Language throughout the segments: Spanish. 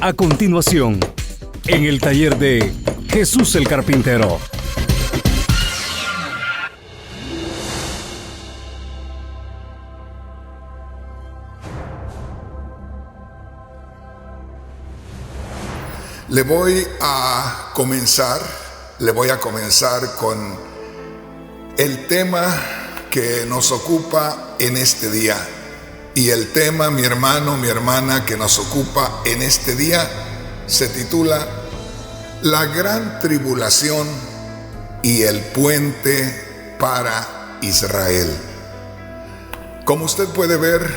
A continuación, en el taller de Jesús el Carpintero. Le voy a comenzar con el tema que nos ocupa en este día. Y el tema, mi hermano, mi hermana, que nos ocupa en este día se titula La gran tribulación y el puente para Israel. Como usted puede ver,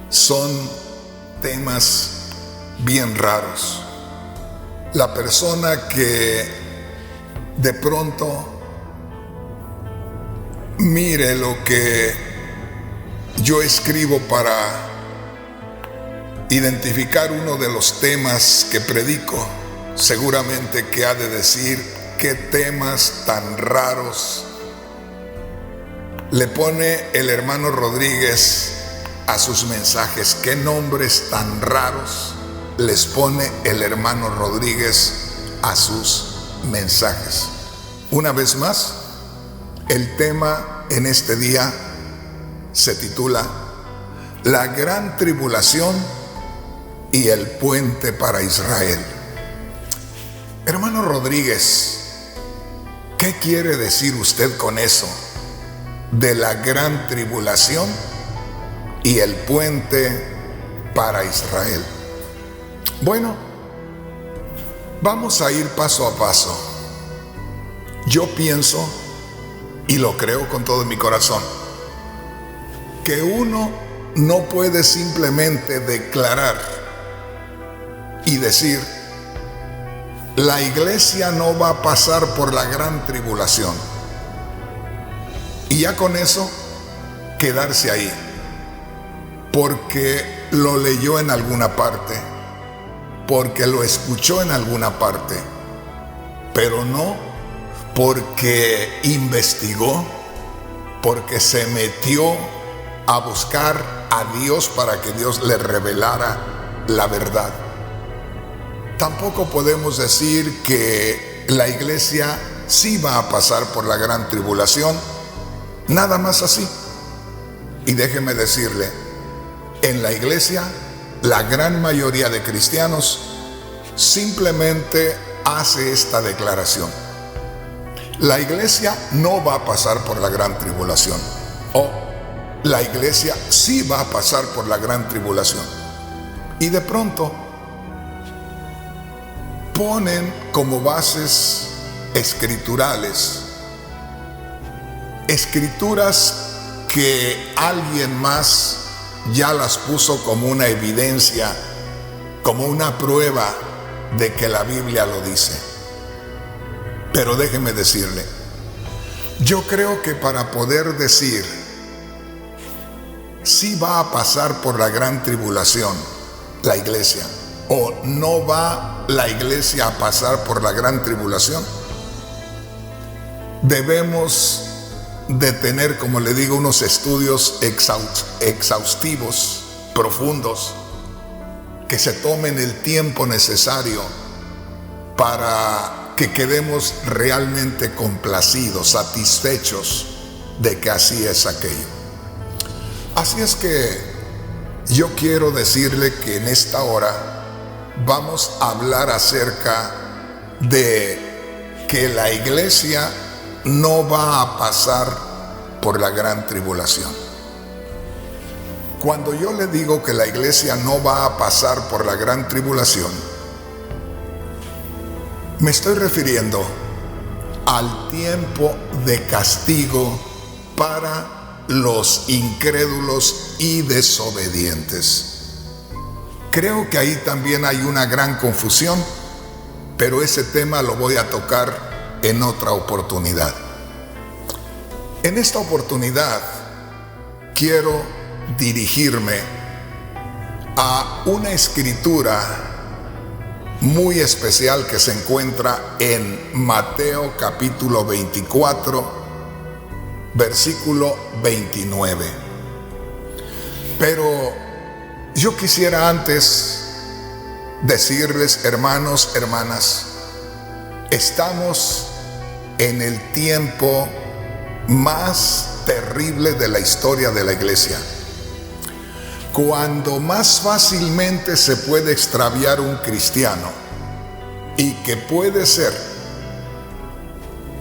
son temas bien raros. La persona que de pronto mire lo que yo escribo para identificar uno de los temas que predico, seguramente que ha de decir qué temas tan raros le pone el hermano Rodríguez a sus mensajes, qué nombres tan raros les pone el hermano Rodríguez a sus mensajes. Una vez más, el tema en este día se titula La gran tribulación y el puente para Israel. Hermano Rodríguez, ¿qué quiere decir usted con eso de la gran tribulación y el puente para Israel? Bueno, vamos a ir paso a paso. Yo pienso, y lo creo con todo mi corazón, que uno no puede simplemente declarar y decir, la iglesia no va a pasar por la gran tribulación, y ya con eso quedarse ahí, porque lo leyó en alguna parte, porque lo escuchó en alguna parte, pero no porque investigó, porque se metió a buscar a Dios para que Dios le revelara la verdad. Tampoco podemos decir que la iglesia sí va a pasar por la gran tribulación, nada más así. Y déjeme decirle, en la iglesia, la gran mayoría de cristianos simplemente hace esta declaración: la iglesia no va a pasar por la gran tribulación, o la iglesia sí va a pasar por la gran tribulación. Y de pronto ponen como bases escriturales escrituras que alguien más ya las puso como una evidencia, como una prueba de que la Biblia lo dice. Pero déjeme decirle, yo creo que para poder decir si va a pasar por la gran tribulación la iglesia, o no va la iglesia a pasar por la gran tribulación, debemos de tener, como le digo, unos estudios exhaustivos, profundos, que se tomen el tiempo necesario para que quedemos realmente complacidos, satisfechos de que así es aquello. Así es que yo quiero decirle que en esta hora vamos a hablar acerca de que la iglesia no va a pasar por la gran tribulación. Cuando yo le digo que la iglesia no va a pasar por la gran tribulación, me estoy refiriendo al tiempo de castigo para los incrédulos y desobedientes. Creo que ahí también hay una gran confusión, pero ese tema lo voy a tocar en otra oportunidad. En esta oportunidad quiero dirigirme a una escritura muy especial que se encuentra en Mateo capítulo 24, versículo 29. Pero yo quisiera antes decirles, hermanos, hermanas, estamos en el tiempo más terrible de la historia de la iglesia, cuando más fácilmente se puede extraviar un cristiano, y que puede ser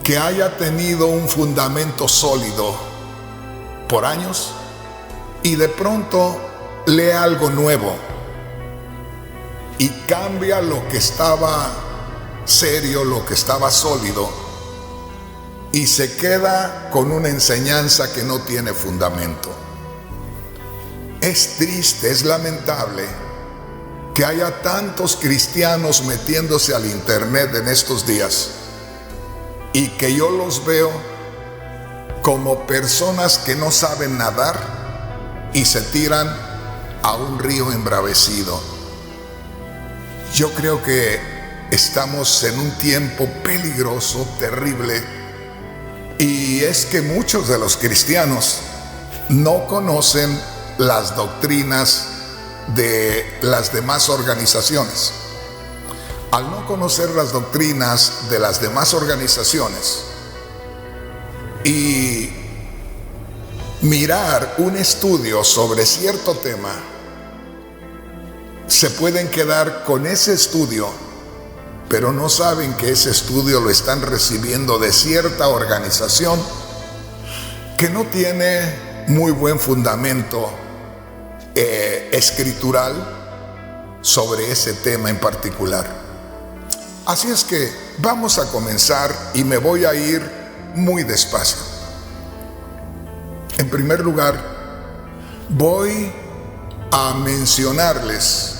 que haya tenido un fundamento sólido por años y de pronto lee algo nuevo y cambia lo que estaba serio, lo que estaba sólido, y se queda con una enseñanza que no tiene fundamento. Es triste, es lamentable que haya tantos cristianos metiéndose al internet en estos días y que yo los veo como personas que no saben nadar y se tiran a un río embravecido. Yo creo que estamos en un tiempo peligroso, terrible, y es que muchos de los cristianos no conocen las doctrinas de las demás organizaciones. Al no conocer las doctrinas de las demás organizaciones y mirar un estudio sobre cierto tema, se pueden quedar con ese estudio, pero no saben que ese estudio lo están recibiendo de cierta organización que no tiene muy buen fundamento escritural sobre ese tema en particular. Así es que vamos a comenzar y me voy a ir muy despacio. En primer lugar, voy a mencionarles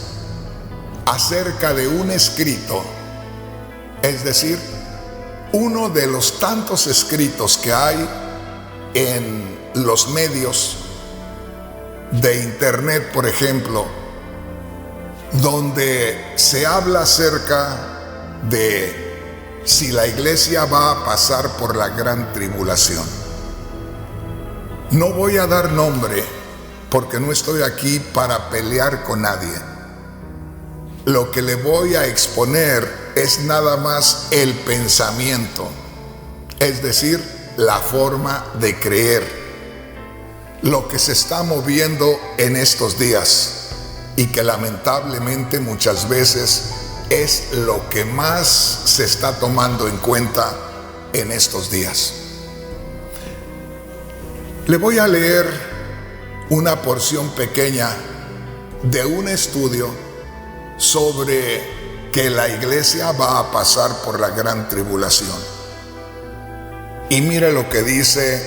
acerca de un escrito, es decir, uno de los tantos escritos que hay en los medios de internet, por ejemplo, donde se habla acerca de si la iglesia va a pasar por la gran tribulación. No voy a dar nombre porque no estoy aquí para pelear con nadie. Lo que le voy a exponer es nada más el pensamiento, es decir, la forma de creer, lo que se está moviendo en estos días y que lamentablemente muchas veces es lo que más se está tomando en cuenta en estos días. Le voy a leer una porción pequeña de un estudio sobre que la iglesia va a pasar por la gran tribulación. Y mire lo que dice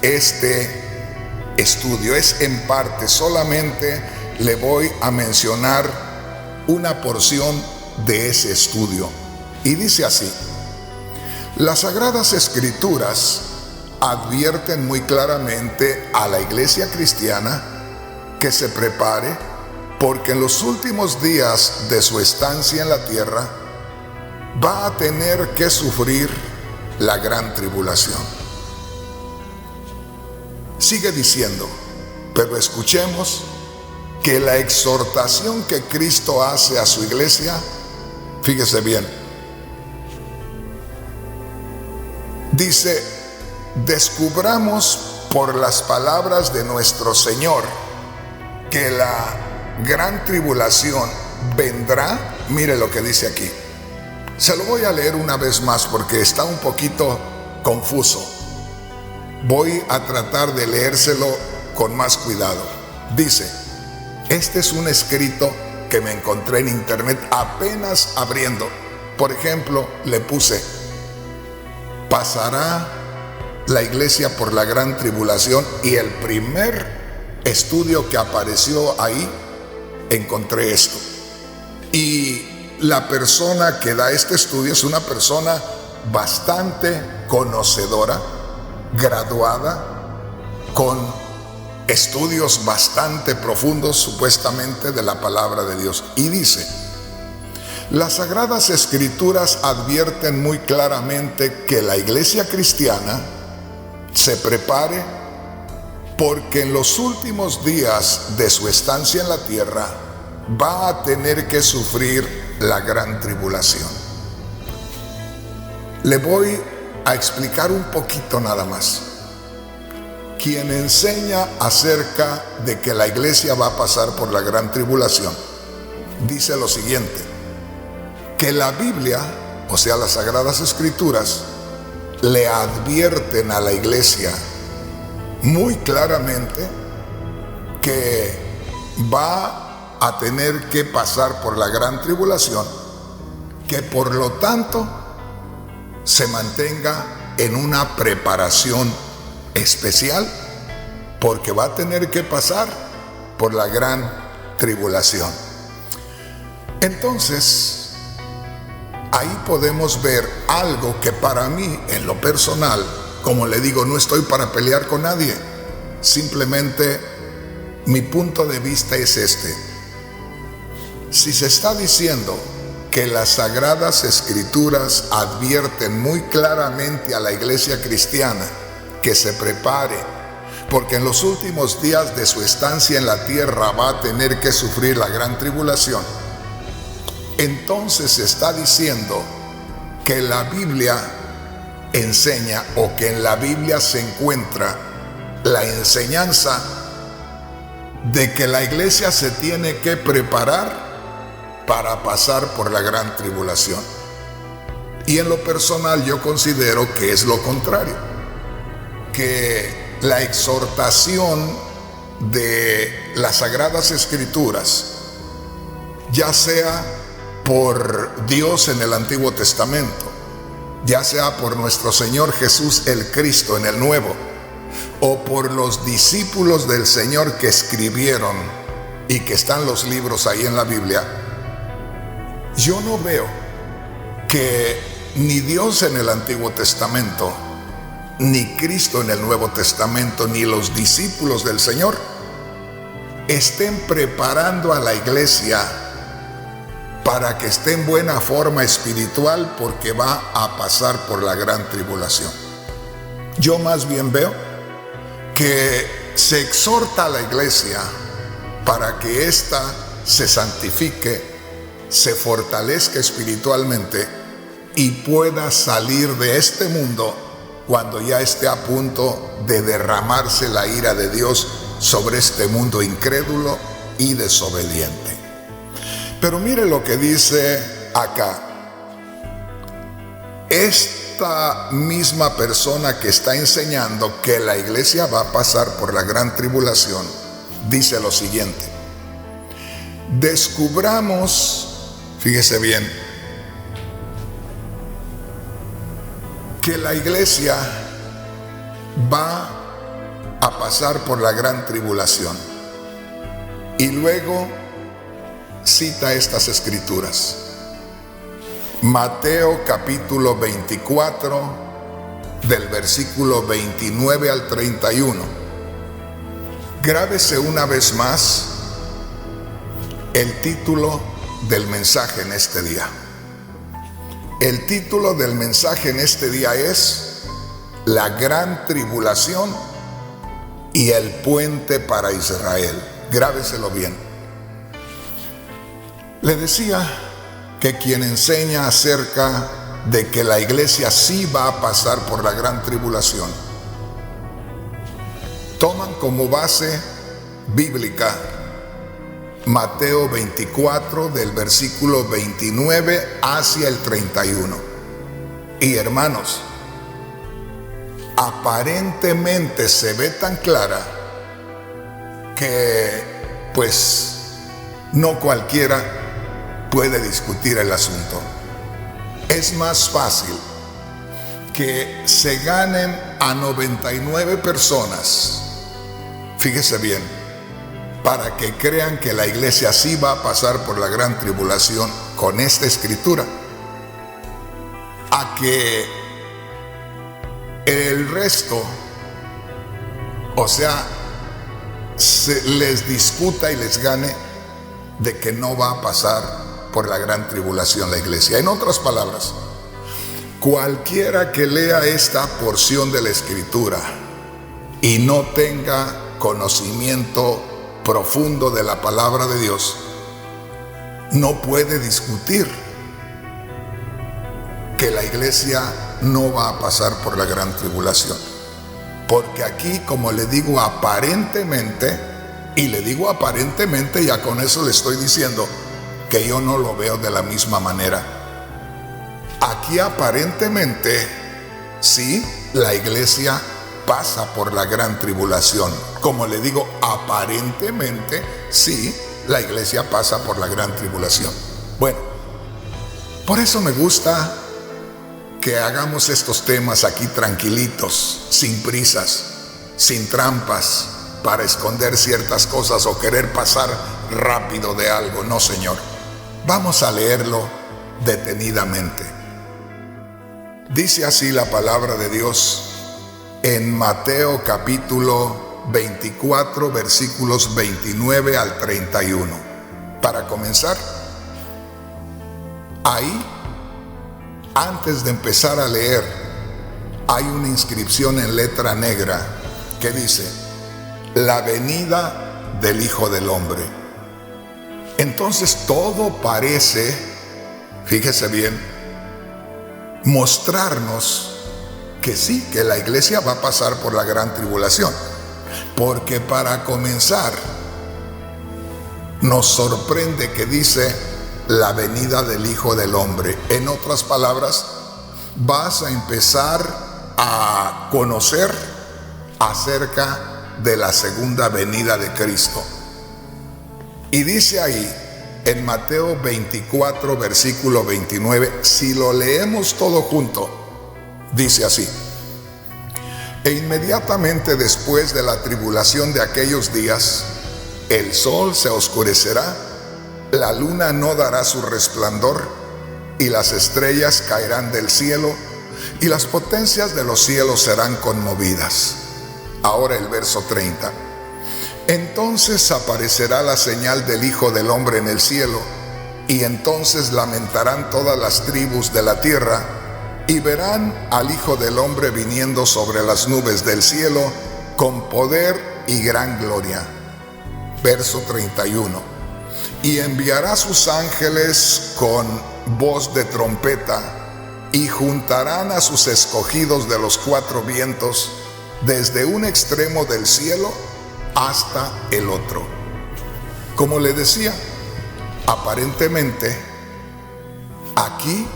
este estudio. Es en parte, solamente le voy a mencionar una porción de ese estudio. Y dice así: las Sagradas Escrituras advierten muy claramente a la iglesia cristiana que se prepare, porque en los últimos días de su estancia en la tierra va a tener que sufrir la gran tribulación. Sigue diciendo, pero escuchemos que la exhortación que Cristo hace a su iglesia, fíjese bien, dice: descubramos por las palabras de nuestro Señor que la gran tribulación vendrá. Mire lo que dice aquí. Se lo voy a leer una vez más porque está un poquito confuso. Voy a tratar de leérselo con más cuidado. Dice, este es un escrito que me encontré en internet apenas abriendo. Por ejemplo, le puse: pasará la iglesia por la gran tribulación, y el primer estudio que apareció ahí encontré esto. Y la persona que da este estudio es una persona bastante conocedora, graduada, con estudios bastante profundos supuestamente de la palabra de Dios. Y dice: las Sagradas Escrituras advierten muy claramente que la iglesia cristiana se prepare porque en los últimos días de su estancia en la tierra va a tener que sufrir la gran tribulación. Le voy a explicar un poquito nada más. Quien enseña acerca de que la iglesia va a pasar por la gran tribulación, dice lo siguiente, que la Biblia, o sea, las Sagradas Escrituras, le advierten a la iglesia muy claramente que va a tener que pasar por la gran tribulación, que por lo tanto se mantenga en una preparación especial, porque va a tener que pasar por la gran tribulación. Entonces, ahí podemos ver algo que para mí, en lo personal, como le digo, no estoy para pelear con nadie, simplemente mi punto de vista es este. Si se está diciendo que las Sagradas Escrituras advierten muy claramente a la iglesia cristiana que se prepare, porque en los últimos días de su estancia en la tierra va a tener que sufrir la gran tribulación, entonces se está diciendo que la Biblia enseña, o que en la Biblia se encuentra la enseñanza de que la iglesia se tiene que preparar para pasar por la gran tribulación. Y en lo personal yo considero que es lo contrario, que la exhortación de las Sagradas Escrituras, ya sea por Dios en el Antiguo Testamento, ya sea por nuestro Señor Jesús el Cristo en el Nuevo, o por los discípulos del Señor que escribieron y que están los libros ahí en la Biblia, yo no veo que ni Dios en el Antiguo Testamento, ni Cristo en el Nuevo Testamento, ni los discípulos del Señor estén preparando a la iglesia para que esté en buena forma espiritual, porque va a pasar por la gran tribulación. Yo más bien veo que se exhorta a la iglesia para que ésta se santifique, se fortalezca espiritualmente y pueda salir de este mundo cuando ya esté a punto de derramarse la ira de Dios sobre este mundo incrédulo y desobediente. Pero mire lo que dice acá. Esta misma persona que está enseñando que la iglesia va a pasar por la gran tribulación dice lo siguiente: descubramos, fíjese bien, que la iglesia va a pasar por la gran tribulación. Y luego cita estas escrituras. Mateo capítulo 24, del versículo 29 al 31. Grábese una vez más el título del mensaje en este día. El título del mensaje en este día es La gran tribulación y el puente para Israel. Grábeselo bien. Le decía que quien enseña acerca de que la iglesia sí va a pasar por la gran tribulación, toman como base bíblica Mateo 24, del versículo 29 hacia el 31. Y hermanos, aparentemente se ve tan clara que pues no cualquiera puede discutir el asunto. Es más fácil que se ganen a 99 personas, fíjese bien, para que crean que la iglesia sí va a pasar por la gran tribulación con esta escritura, a que el resto, o sea, se les discuta y les gane de que no va a pasar por la gran tribulación la iglesia. En otras palabras, cualquiera que lea esta porción de la escritura y no tenga conocimiento profundo de la palabra de Dios, no puede discutir que la iglesia no va a pasar por la gran tribulación. Porque aquí, como le digo aparentemente, y le digo aparentemente, ya con eso le estoy diciendo que yo no lo veo de la misma manera. Aquí aparentemente, sí, la iglesia pasa por la gran tribulación. Como le digo, aparentemente, sí, la iglesia pasa por la gran tribulación. Bueno, por eso me gusta que hagamos estos temas aquí tranquilitos, sin prisas, sin trampas, para esconder ciertas cosas o querer pasar rápido de algo. No, Señor. Vamos a leerlo detenidamente. Dice así la palabra de Dios en Mateo capítulo 24, versículos 29 al 31. Para comenzar, ahí, antes de empezar a leer, hay una inscripción en letra negra que dice: la venida del Hijo del Hombre. Entonces todo parece, fíjese bien, mostrarnos que sí, que la iglesia va a pasar por la gran tribulación. Porque para comenzar, nos sorprende que dice la venida del Hijo del Hombre. En otras palabras, vas a empezar a conocer acerca de la segunda venida de Cristo. Y dice ahí, en Mateo 24, versículo 29, si lo leemos todo junto, dice así: e inmediatamente después de la tribulación de aquellos días, el sol se oscurecerá, la luna no dará su resplandor, y las estrellas caerán del cielo, y las potencias de los cielos serán conmovidas. Ahora el verso 30. Entonces aparecerá la señal del Hijo del Hombre en el cielo, y entonces lamentarán todas las tribus de la tierra, y verán al Hijo del Hombre viniendo sobre las nubes del cielo con poder y gran gloria. Verso 31. Y enviará sus ángeles con voz de trompeta, y juntarán a sus escogidos de los cuatro vientos, desde un extremo del cielo hasta el otro. Como le decía, aparentemente, aquí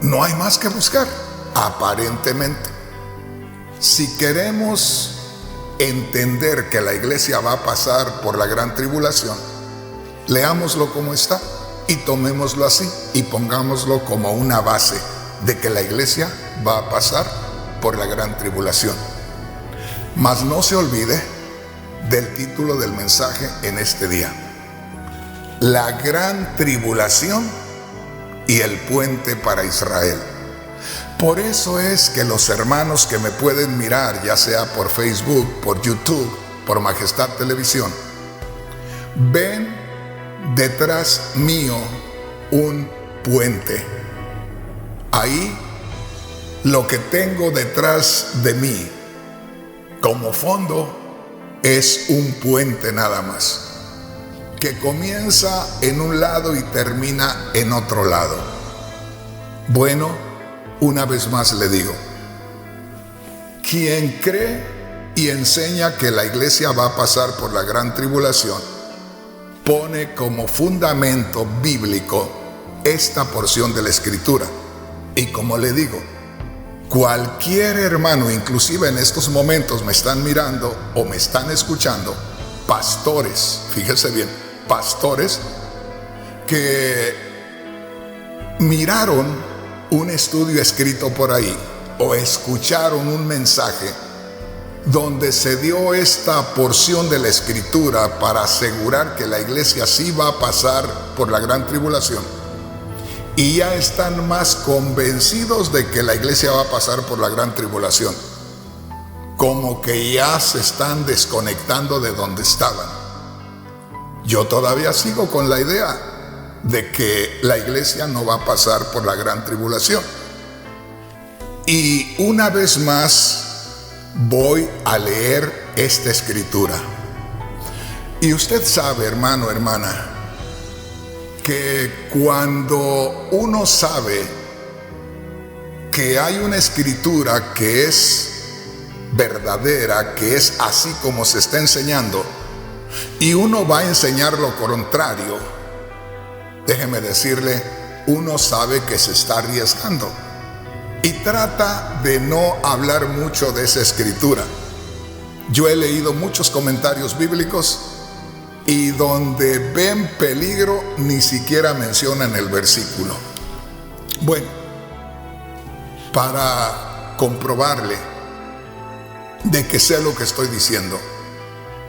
no hay más que buscar. Aparentemente, si queremos entender que la iglesia va a pasar por la gran tribulación, leámoslo como está y tomémoslo así y pongámoslo como una base de que la iglesia va a pasar por la gran tribulación. Mas no se olvide del título del mensaje en este día: la gran tribulación y el puente para Israel. Por eso es que los hermanos que me pueden mirar, ya sea por Facebook, por YouTube, por Majestad Televisión, ven detrás mío un puente. Ahí lo que tengo detrás de mí como fondo es un puente nada más, que comienza en un lado y termina en otro lado. Bueno, una vez más le digo, quien cree y enseña que la iglesia va a pasar por la gran tribulación, pone como fundamento bíblico esta porción de la Escritura. Y como le digo, cualquier hermano, inclusive en estos momentos me están mirando o me están escuchando, pastores, fíjese bien, pastores que miraron un estudio escrito por ahí o escucharon un mensaje donde se dio esta porción de la Escritura para asegurar que la iglesia sí va a pasar por la gran tribulación, y ya están más convencidos de que la iglesia va a pasar por la gran tribulación, como que ya se están desconectando de donde estaban. Yo todavía sigo con la idea de que la iglesia no va a pasar por la gran tribulación. Y una vez más voy a leer esta escritura. Y usted sabe, hermano, hermana, que cuando uno sabe que hay una escritura que es verdadera, que es así como se está enseñando, y uno va a enseñar lo contrario, déjeme decirle, uno sabe que se está arriesgando y trata de no hablar mucho de esa escritura. Yo he leído muchos comentarios bíblicos y donde ven peligro ni siquiera mencionan el versículo. Bueno, para comprobarle de que sé lo que estoy diciendo,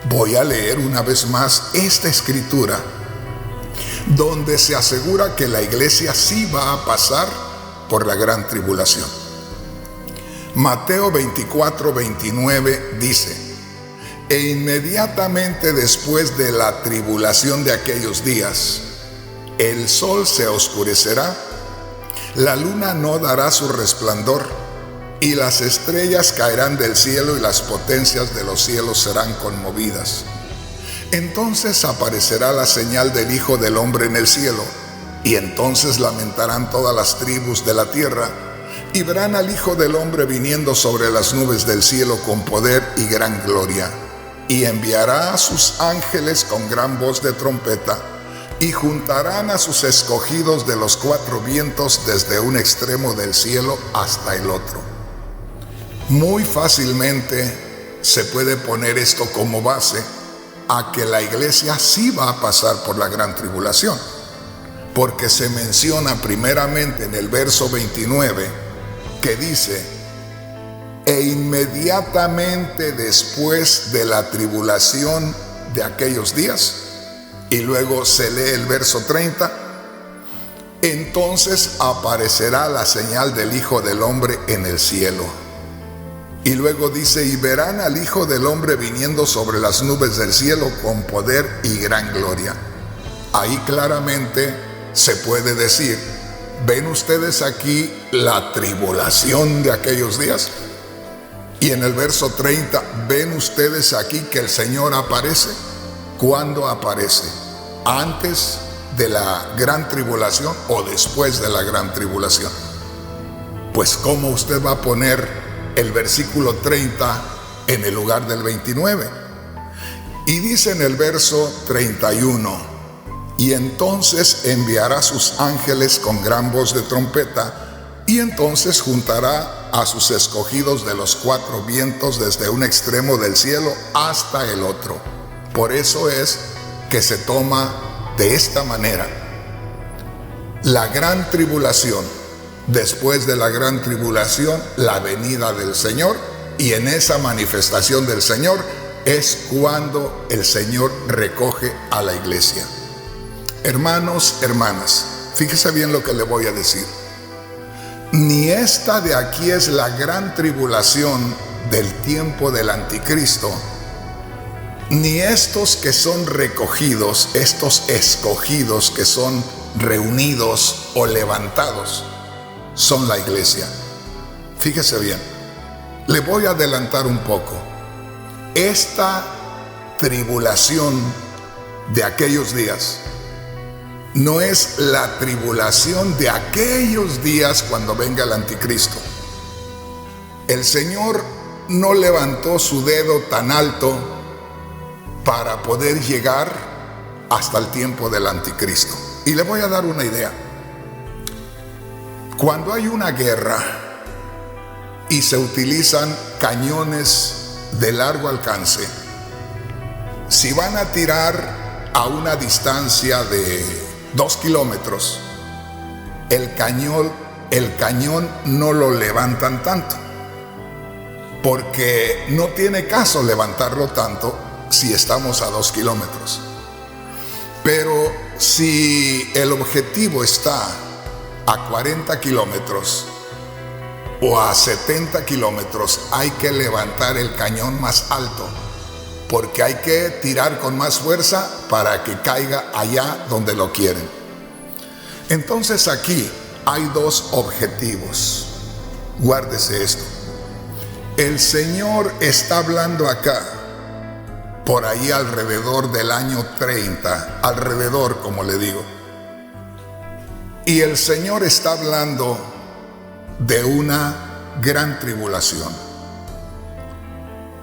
voy a leer una vez más esta escritura donde se asegura que la iglesia sí va a pasar por la gran tribulación. Mateo 24:29 dice: e inmediatamente después de la tribulación de aquellos días, el sol se oscurecerá, la luna no dará su resplandor, y las estrellas caerán del cielo y las potencias de los cielos serán conmovidas. Entonces aparecerá la señal del Hijo del Hombre en el cielo, y entonces lamentarán todas las tribus de la tierra, y verán al Hijo del Hombre viniendo sobre las nubes del cielo con poder y gran gloria. Y enviará a sus ángeles con gran voz de trompeta, y juntarán a sus escogidos de los cuatro vientos desde un extremo del cielo hasta el otro. Muy fácilmente se puede poner esto como base a que la iglesia sí va a pasar por la gran tribulación, porque se menciona primeramente en el verso 29 que dice: e inmediatamente después de la tribulación de aquellos días, y luego se lee el verso 30, entonces aparecerá la señal del Hijo del Hombre en el cielo. Y luego dice: y verán al Hijo del Hombre viniendo sobre las nubes del cielo con poder y gran gloria. Ahí claramente se puede decir: ¿ven ustedes aquí la tribulación de aquellos días? Y en el verso 30, ¿ven ustedes aquí que el Señor aparece? ¿Cuándo aparece? ¿Antes de la gran tribulación o después de la gran tribulación? Pues ¿cómo usted va a poner el versículo 30 en el lugar del 29? Y dice en el verso 31: y entonces enviará sus ángeles con gran voz de trompeta, y entonces juntará a sus escogidos de los cuatro vientos desde un extremo del cielo hasta el otro. Por eso es que se toma de esta manera: la gran tribulación, después de la gran tribulación, la venida del Señor, y en esa manifestación del Señor es cuando el Señor recoge a la iglesia. Hermanos, hermanas, fíjese bien lo que le voy a decir. Ni esta de aquí es la gran tribulación del tiempo del anticristo, ni estos que son recogidos, estos escogidos que son reunidos o levantados, son la iglesia. Fíjese bien, le voy a adelantar un poco. Esta tribulación de aquellos días no es la tribulación de aquellos días cuando venga el anticristo. El Señor no levantó su dedo tan alto para poder llegar hasta el tiempo del anticristo. Y le voy a dar una idea. Cuando hay una guerra y se utilizan cañones de largo alcance, si van a tirar a una distancia de 2 kilómetros, el cañón no lo levantan tanto, porque no tiene caso levantarlo tanto si estamos a 2 kilómetros. Pero si el objetivo está a 40 kilómetros o a 70 kilómetros, hay que levantar el cañón más alto, porque hay que tirar con más fuerza para que caiga allá donde lo quieren. Entonces aquí hay dos objetivos. Guárdese esto. El Señor está hablando acá por ahí alrededor del año 30, alrededor, como le digo. Y el Señor está hablando de una gran tribulación.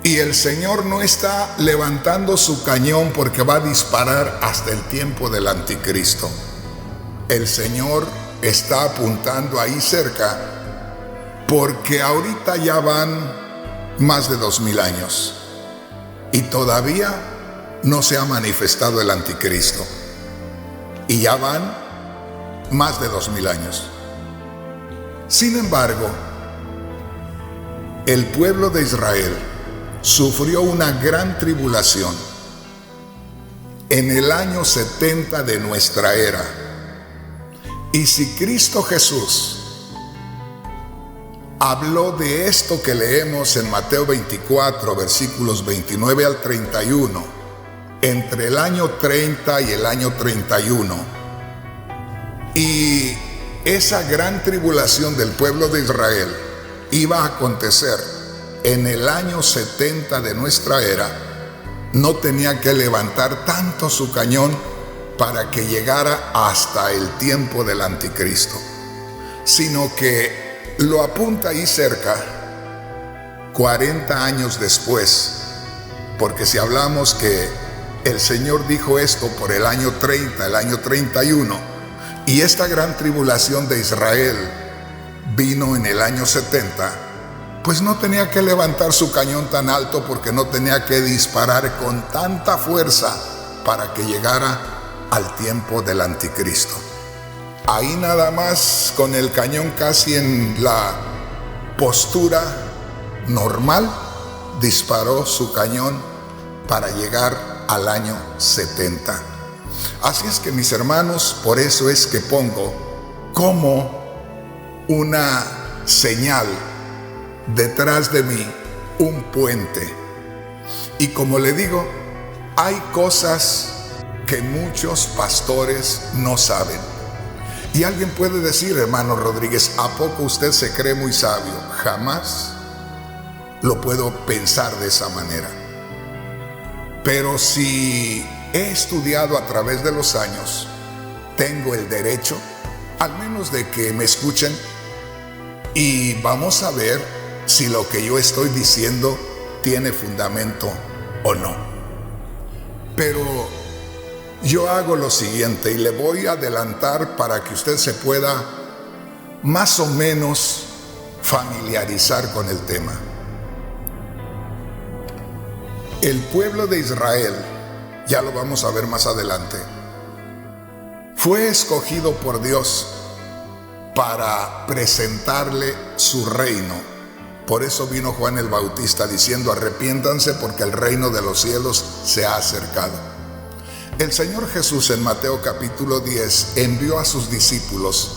Y el Señor no está levantando su cañón porque va a disparar hasta el tiempo del anticristo. El Señor está apuntando ahí cerca porque ahorita ya van más de 2000 años y todavía no se ha manifestado el anticristo. Y ya van más de 2000 años. Sin embargo, el pueblo de Israel sufrió una gran tribulación en el año 70 de nuestra era. Y si Cristo Jesús habló de esto que leemos en Mateo 24, versículos 29 al 31, entre el año 30 y el año 31, y esa gran tribulación del pueblo de Israel iba a acontecer en el año 70 de nuestra era, no tenía que levantar tanto su cañón para que llegara hasta el tiempo del anticristo, sino que lo apunta ahí cerca, 40 años después, porque si hablamos que el Señor dijo esto por el año 30, el año 31, y esta gran tribulación de Israel vino en el año 70, pues no tenía que levantar su cañón tan alto porque no tenía que disparar con tanta fuerza para que llegara al tiempo del anticristo. Ahí nada más con el cañón casi en la postura normal, disparó su cañón para llegar al año 70. Así es que, mis hermanos, por eso es que pongo como una señal detrás de mí un puente. Y como le digo, hay cosas que muchos pastores no saben. Y alguien puede decir, hermano Rodríguez, ¿a poco usted se cree muy sabio? Jamás lo puedo pensar de esa manera. Pero si he estudiado a través de los años, tengo el derecho, al menos de que me escuchen, y vamos a ver si lo que yo estoy diciendo tiene fundamento o no. Pero yo hago lo siguiente y le voy a adelantar para que usted se pueda más o menos familiarizar con el tema. El pueblo de Israel, ya lo vamos a ver más adelante, fue escogido por Dios para presentarle su reino. Por eso vino Juan el Bautista diciendo: arrepiéntanse porque el reino de los cielos se ha acercado. El Señor Jesús en Mateo capítulo 10 envió a sus discípulos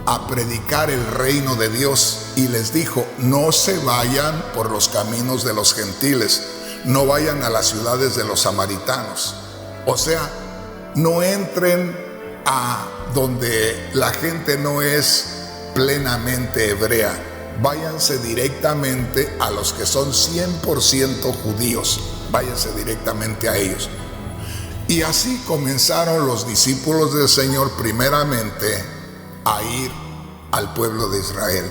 a predicar el reino de Dios y les dijo: no se vayan por los caminos de los gentiles, no vayan a las ciudades de los samaritanos. O sea, no entren a donde la gente no es plenamente hebrea. Váyanse directamente a los que son 100% judíos. Váyanse directamente a ellos. Y así comenzaron los discípulos del Señor primeramente a ir al pueblo de Israel.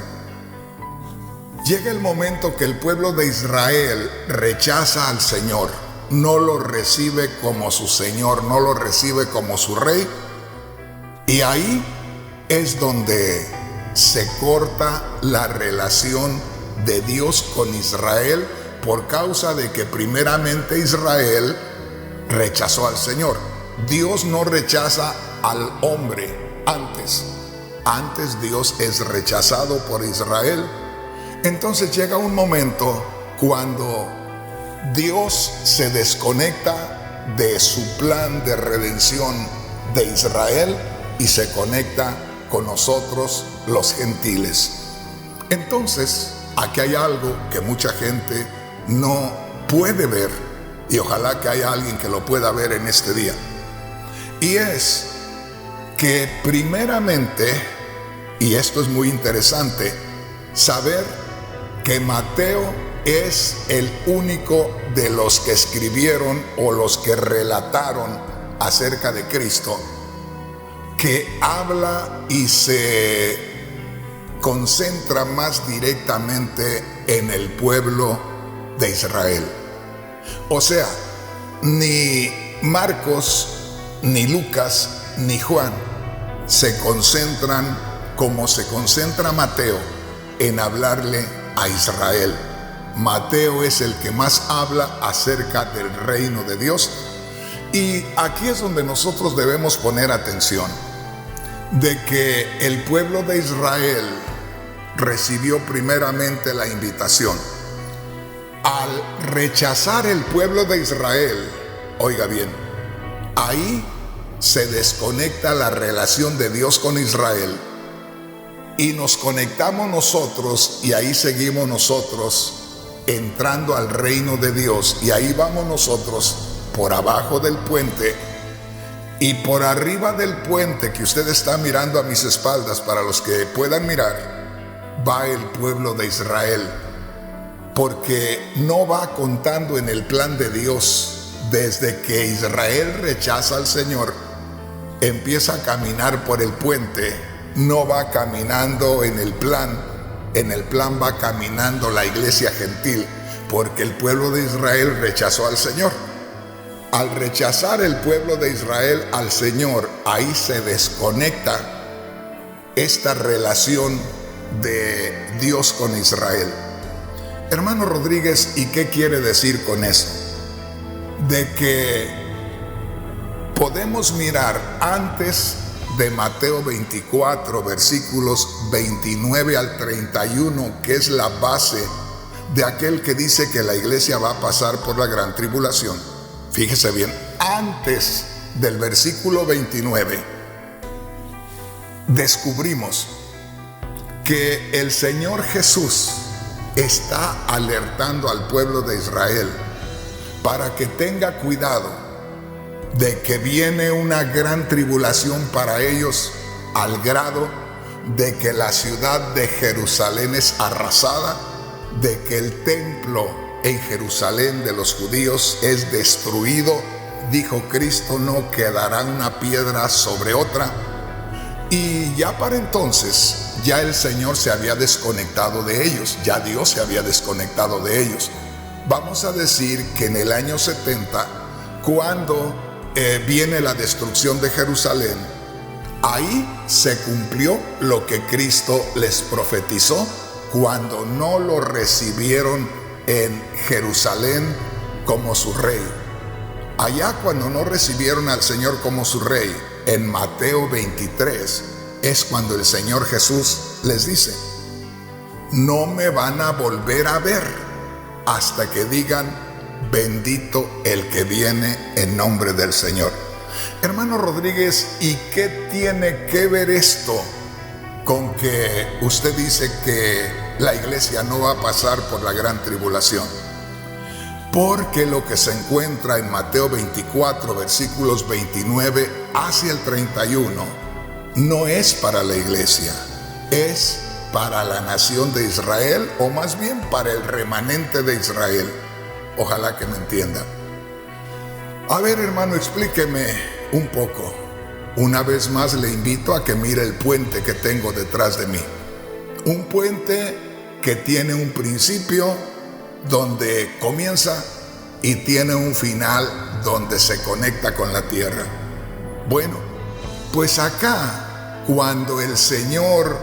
Llega el momento que el pueblo de Israel rechaza al Señor, no lo recibe como su Señor, no lo recibe como su Rey, y ahí es donde se corta la relación de Dios con Israel por causa de que primeramente Israel rechazó al Señor. Dios no rechaza al hombre antes Dios es rechazado por Israel. Entonces llega un momento cuando Dios se desconecta de su plan de redención de Israel y se conecta con nosotros los gentiles. Entonces aquí hay algo que mucha gente no puede ver y ojalá que haya alguien que lo pueda ver en este día, y es que primeramente, y esto es muy interesante, saber que Mateo es el único de los que escribieron o los que relataron acerca de Cristo que habla y se concentra más directamente en el pueblo de Israel. O sea, ni Marcos, ni Lucas, ni Juan se concentran como se concentra Mateo en hablarle a Israel. Mateo es el que más habla acerca del reino de Dios, y aquí es donde nosotros debemos poner atención, de que el pueblo de Israel recibió primeramente la invitación. Al rechazar el pueblo de Israel, oiga bien, ahí se desconecta la relación de Dios con Israel y nos conectamos nosotros, y ahí seguimos nosotros entrando al reino de Dios, y ahí vamos nosotros por abajo del puente, y por arriba del puente que usted está mirando a mis espaldas, para los que puedan mirar, va el pueblo de Israel, porque no va contando en el plan de Dios. Desde que Israel rechaza al Señor, empieza a caminar por el puente, no va caminando en el plan va caminando la iglesia gentil, porque el pueblo de Israel rechazó al Señor. Al rechazar el pueblo de Israel al Señor, ahí se desconecta esta relación de Dios con Israel. Hermano Rodríguez, ¿y qué quiere decir con eso? De que podemos mirar antes de Mateo 24, versículos 29 al 31, que es la base de aquel que dice que la iglesia va a pasar por la gran tribulación. Fíjese bien, antes del versículo 29, descubrimos que el Señor Jesús está alertando al pueblo de Israel para que tenga cuidado de que viene una gran tribulación para ellos, al grado de que la ciudad de Jerusalén es arrasada, de que el templo en Jerusalén de los judíos es destruido. Dijo Cristo, no quedará una piedra sobre otra. Y ya para entonces, ya el Señor se había desconectado de ellos, ya Dios se había desconectado de ellos. Vamos a decir que en el año 70, cuando viene la destrucción de Jerusalén, ahí se cumplió lo que Cristo les profetizó cuando no lo recibieron en Jerusalén como su rey. Allá, cuando no recibieron al Señor como su rey, en Mateo 23, es cuando el Señor Jesús les dice: no me van a volver a ver hasta que digan, bendito el que viene en nombre del Señor. Hermano Rodríguez, ¿y qué tiene que ver esto con que usted dice que la iglesia no va a pasar por la gran tribulación? Porque lo que se encuentra en Mateo 24, versículos 29 hacia el 31, no es para la iglesia, es para la nación de Israel, o más bien para el remanente de Israel. Ojalá que me entienda. A ver, hermano, explíqueme un poco. Una vez más le invito a que mire el puente que tengo detrás de mí. Un puente que tiene un principio donde comienza y tiene un final donde se conecta con la tierra. Bueno, pues acá, cuando el Señor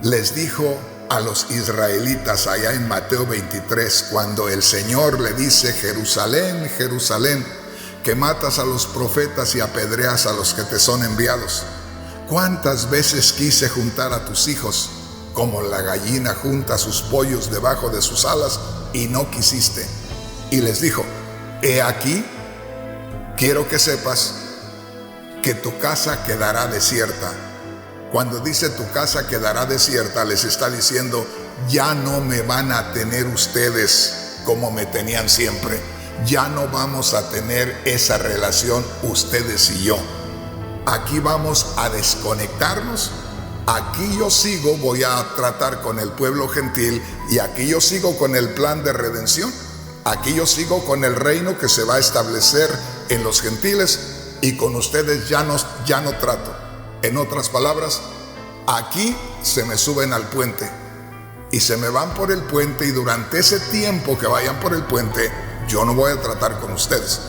les dijo a los israelitas allá en Mateo 23, cuando el Señor le dice: Jerusalén, Jerusalén, que matas a los profetas y apedreas a los que te son enviados, ¿cuántas veces quise juntar a tus hijos como la gallina junta sus pollos debajo de sus alas y no quisiste? Y les dijo: he aquí, quiero que sepas que tu casa quedará desierta. Cuando dice tu casa quedará desierta, les está diciendo: ya no me van a tener ustedes como me tenían siempre. Ya no vamos a tener esa relación ustedes y yo. Aquí vamos a desconectarnos aquí yo sigo, voy a tratar con el pueblo gentil, y aquí yo sigo con el plan de redención, aquí yo sigo con el reino que se va a establecer en los gentiles, y con ustedes ya no trato. En otras palabras, aquí se me suben al puente y se me van por el puente, y durante ese tiempo que vayan por el puente yo no voy a tratar con ustedes,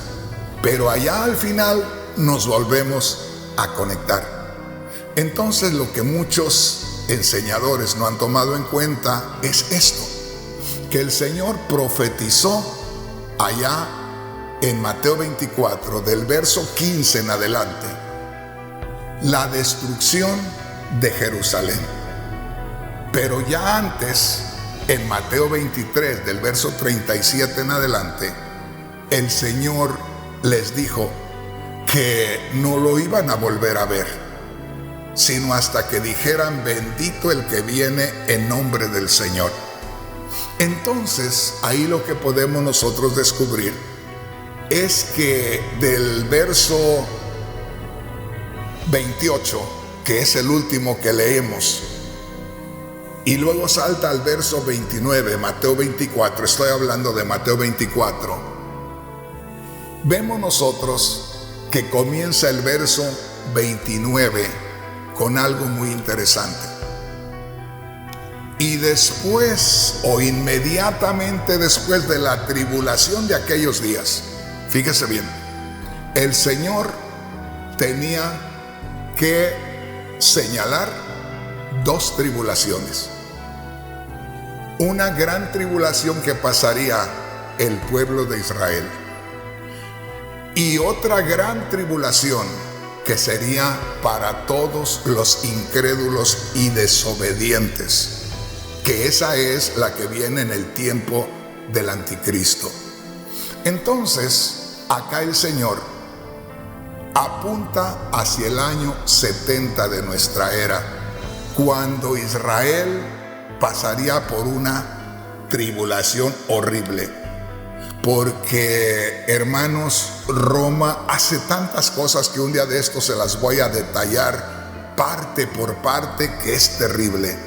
pero allá al final nos volvemos a conectar. Entonces, lo que muchos enseñadores no han tomado en cuenta es esto, que el Señor profetizó allá en Mateo 24, del verso 15 en adelante, la destrucción de Jerusalén. Pero ya antes, en Mateo 23, del verso 37 en adelante, el Señor les dijo que no lo iban a volver a ver, sino hasta que dijeran: bendito el que viene en nombre del Señor. Entonces, ahí lo que podemos nosotros descubrir es que del verso 28, que es el último que leemos, y luego salta al verso 29, Mateo 24, estoy hablando de Mateo 24, vemos nosotros que comienza el verso 29 con algo muy interesante. Y después, o inmediatamente después de la tribulación de aquellos días, fíjese bien, el Señor tenía que señalar dos tribulaciones. Una gran tribulación que pasaría el pueblo de Israel, y otra gran tribulación que sería para todos los incrédulos y desobedientes, que esa es la que viene en el tiempo del anticristo. Entonces, acá el Señor apunta hacia el año 70 de nuestra era, cuando Israel pasaría por una tribulación horrible. Porque, hermanos, Roma hace tantas cosas que un día de estos se las voy a detallar parte por parte, que es terrible.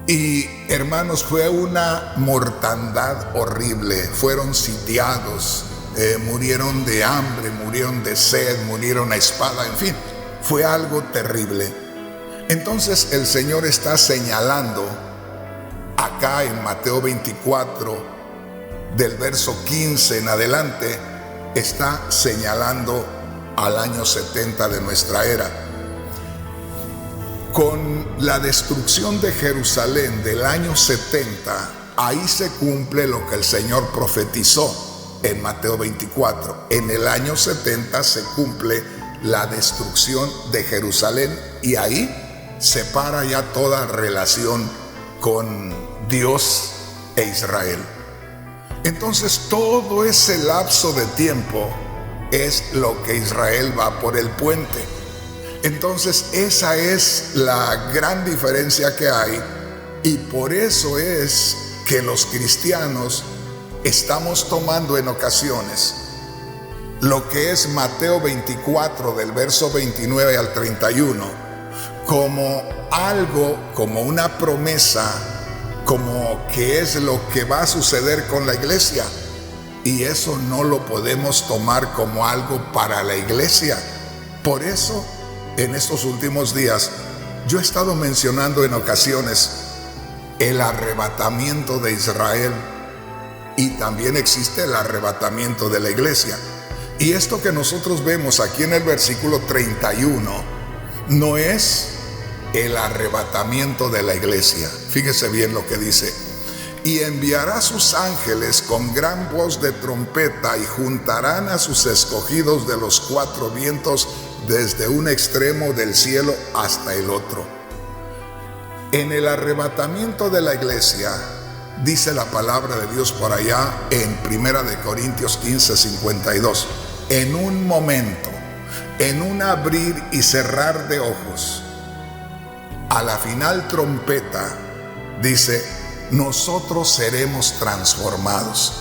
Y, hermanos, fue una mortandad horrible. Fueron sitiados, murieron de hambre, murieron de sed, murieron a espada, en fin, fue algo terrible. Entonces el Señor está señalando acá en Mateo 24, del verso 15 en adelante, está señalando al año 70 de nuestra era. Con la destrucción de Jerusalén del año 70, ahí se cumple lo que el Señor profetizó en Mateo 24. En el año 70 se cumple la destrucción de Jerusalén, y ahí se para ya toda relación con Dios e Israel. Entonces, todo ese lapso de tiempo es lo que Israel va por el puente. Entonces, esa es la gran diferencia que hay, y por eso es que los cristianos estamos tomando en ocasiones lo que es Mateo 24, del verso 29 al 31, como algo, como una promesa, como que es lo que va a suceder con la iglesia. Y eso no lo podemos tomar como algo para la iglesia. Por eso, en estos últimos días, yo he estado mencionando en ocasiones el arrebatamiento de Israel, y también existe el arrebatamiento de la iglesia. Y esto que nosotros vemos aquí en el versículo 31 no es el arrebatamiento de la iglesia. Fíjese bien lo que dice: y enviará sus ángeles con gran voz de trompeta, y juntarán a sus escogidos de los cuatro vientos, desde un extremo del cielo hasta el otro. En el arrebatamiento de la iglesia, dice la palabra de Dios por allá en 1 Corintios 15, 52, en un momento, en un abrir y cerrar de ojos, a la final trompeta, dice, nosotros seremos transformados.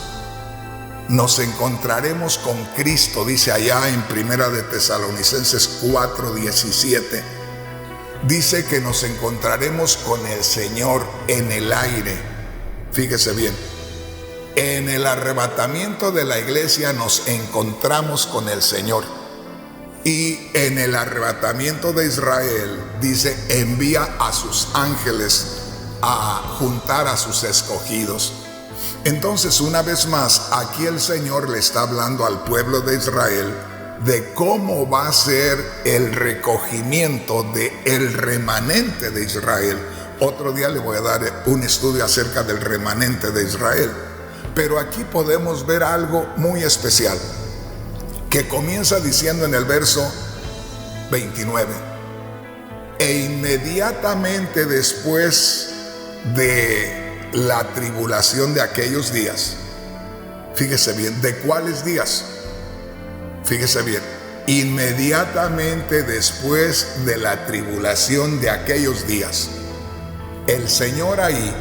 Nos encontraremos con Cristo, dice allá en 1 de Tesalonicenses 4:17. dice que nos encontraremos con el Señor en el aire. Fíjese bien, en el arrebatamiento de la iglesia nos encontramos con el Señor. Y en el arrebatamiento de Israel, dice, envía a sus ángeles a juntar a sus escogidos. Entonces, una vez más, aquí el Señor le está hablando al pueblo de Israel de cómo va a ser el recogimiento del remanente de Israel. Otro día le voy a dar un estudio acerca del remanente de Israel. Pero aquí podemos ver algo muy especial, que comienza diciendo en el verso 29, e inmediatamente después de la tribulación de aquellos días, fíjese bien, ¿de cuáles días? Fíjese bien, inmediatamente después de la tribulación de aquellos días. El Señor ahí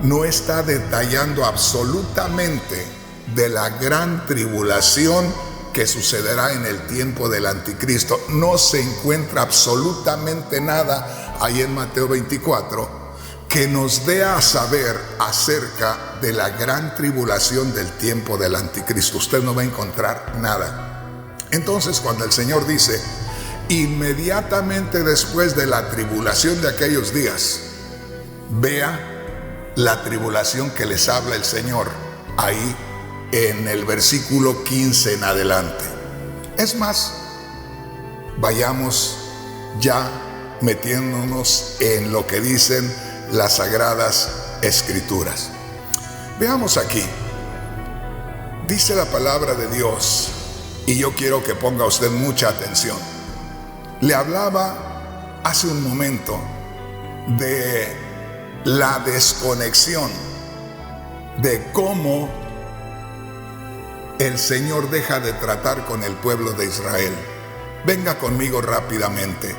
no está detallando absolutamente de la gran tribulación que sucederá en el tiempo del anticristo. No se encuentra absolutamente nada ahí en Mateo 24 que nos dé a saber acerca de la gran tribulación del tiempo del anticristo. Usted no va a encontrar nada. Entonces, cuando el Señor dice inmediatamente después de la tribulación de aquellos días, vea la tribulación que les habla el Señor ahí en el versículo 15 en adelante. Es más, vayamos ya metiéndonos en lo que dicen las Sagradas Escrituras. Veamos aquí, dice la palabra de Dios, y yo quiero que ponga usted mucha atención. Le hablaba hace un momento de la desconexión, de cómo el Señor deja de tratar con el pueblo de Israel. Venga conmigo rápidamente.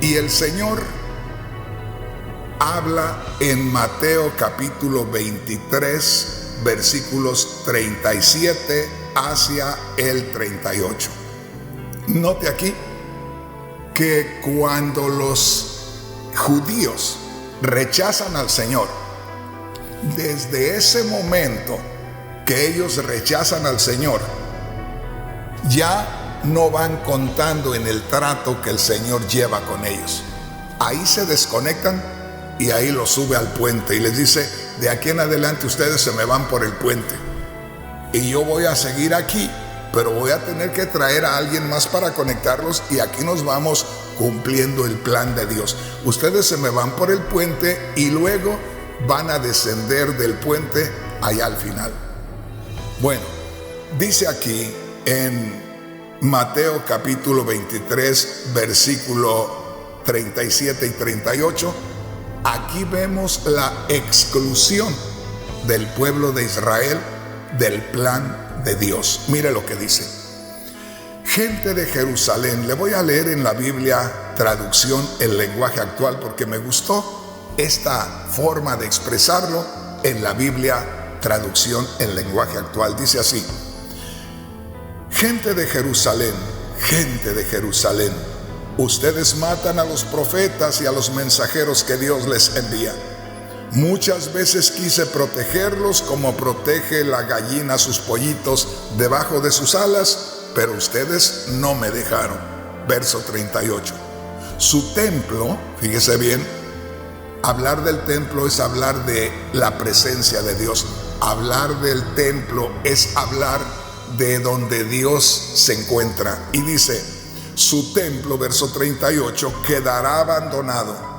Y el Señor habla en Mateo capítulo 23, versículos 37 hacia el 38. Note aquí que cuando los judíos rechazan al Señor, desde ese momento que ellos rechazan al Señor, ya no van contando en el trato que el Señor lleva con ellos. Ahí se desconectan y ahí los sube al puente y les dice: de aquí en adelante ustedes se me van por el puente y yo voy a seguir aquí, pero voy a tener que traer a alguien más para conectarlos, y aquí nos vamos cumpliendo el plan de Dios. Ustedes se me van por el puente y luego van a descender del puente allá al final. Bueno, dice aquí en Mateo capítulo 23, versículo 37 y 38, aquí vemos la exclusión del pueblo de Israel del plan de Dios. Mire lo que dice: gente de Jerusalén. Le voy a leer en la Biblia traducción el lenguaje actual, porque me gustó esta forma de expresarlo en la Biblia traducción el lenguaje actual. Dice así: gente de Jerusalén, ustedes matan a los profetas y a los mensajeros que Dios les envía. Muchas veces quise protegerlos como protege la gallina sus pollitos debajo de sus alas, pero ustedes no me dejaron. Verso 38. Su templo, fíjese bien, hablar del templo es hablar de la presencia de Dios. Hablar del templo es hablar de donde Dios se encuentra. Y dice: su templo, verso 38, quedará abandonado.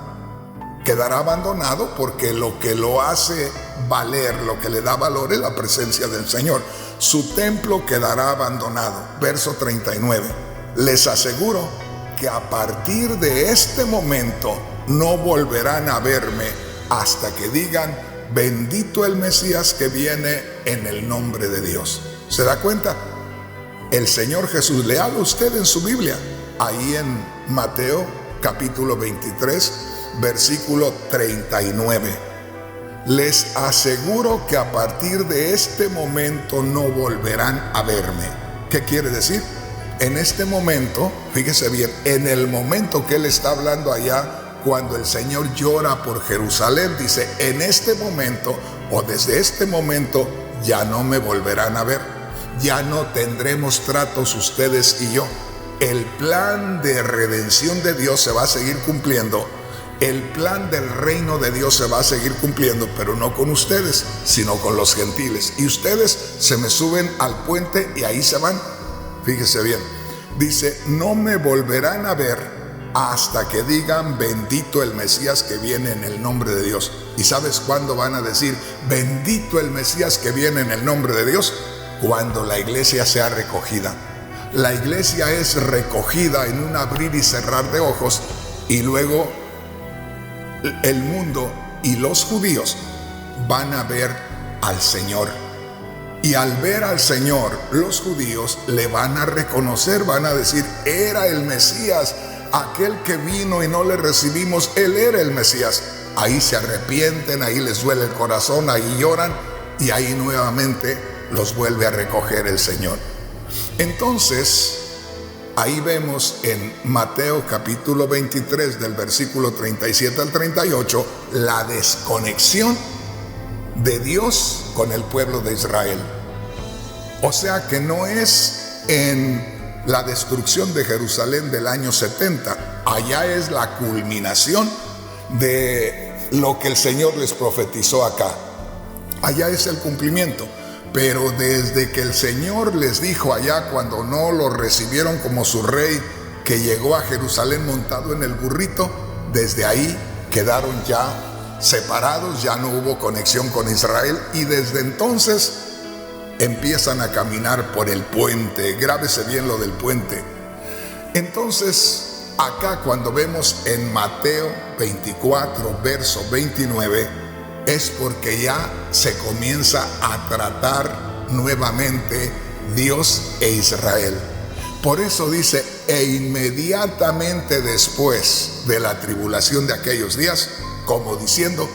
Quedará abandonado porque lo que lo hace valer, lo que le da valor, es la presencia del Señor. Su templo quedará abandonado. Verso 39. Les aseguro que a partir de este momento no volverán a verme hasta que digan: bendito el Mesías que viene en el nombre de Dios. ¿Se da cuenta? El Señor Jesús le habla a usted en su Biblia, ahí en Mateo capítulo 23, versículo 39. Les aseguro que a partir de este momento no volverán a verme. ¿Qué quiere decir? en este momento, fíjese bien, en el momento que él está hablando allá, cuando el Señor llora por Jerusalén, dice, en este momento o desde este momento ya no me volverán a ver, ya no tendremos tratos ustedes y yo. El plan de redención de Dios se va a seguir cumpliendo, el plan del reino de Dios se va a seguir cumpliendo, pero no con ustedes, sino con los gentiles. Y ustedes se me suben al puente y ahí se van. Fíjese bien, dice, no me volverán a ver hasta que digan bendito el Mesías que viene en el nombre de Dios. ¿Y sabes cuándo van a decir bendito el Mesías que viene en el nombre de Dios? Cuando la iglesia sea recogida. La iglesia es recogida en un abrir y cerrar de ojos, y luego el mundo y los judíos van a ver al Señor. Y al ver al Señor, los judíos le van a reconocer, van a decir, era el Mesías, aquel que vino y no le recibimos, él era el Mesías. Ahí se arrepienten, ahí les duele el corazón, ahí lloran, y ahí nuevamente los vuelve a recoger el Señor. Entonces, ahí vemos en Mateo capítulo 23 del versículo 37 al 38 la desconexión de Dios con el pueblo de Israel. O sea que no es en la destrucción de Jerusalén del año 70, allá es la culminación de lo que el Señor les profetizó acá. Allá es el cumplimiento. Pero desde que el Señor les dijo allá, cuando no lo recibieron como su rey, que llegó a Jerusalén montado en el burrito, desde ahí quedaron ya separados, ya no hubo conexión con Israel, y desde entonces empiezan a caminar por el puente. Grábese bien lo del puente. Entonces, acá cuando vemos en Mateo 24, verso 29, es porque ya se comienza a tratar nuevamente Dios e Israel. Por eso dice, e inmediatamente después de la tribulación de aquellos días, como diciendo,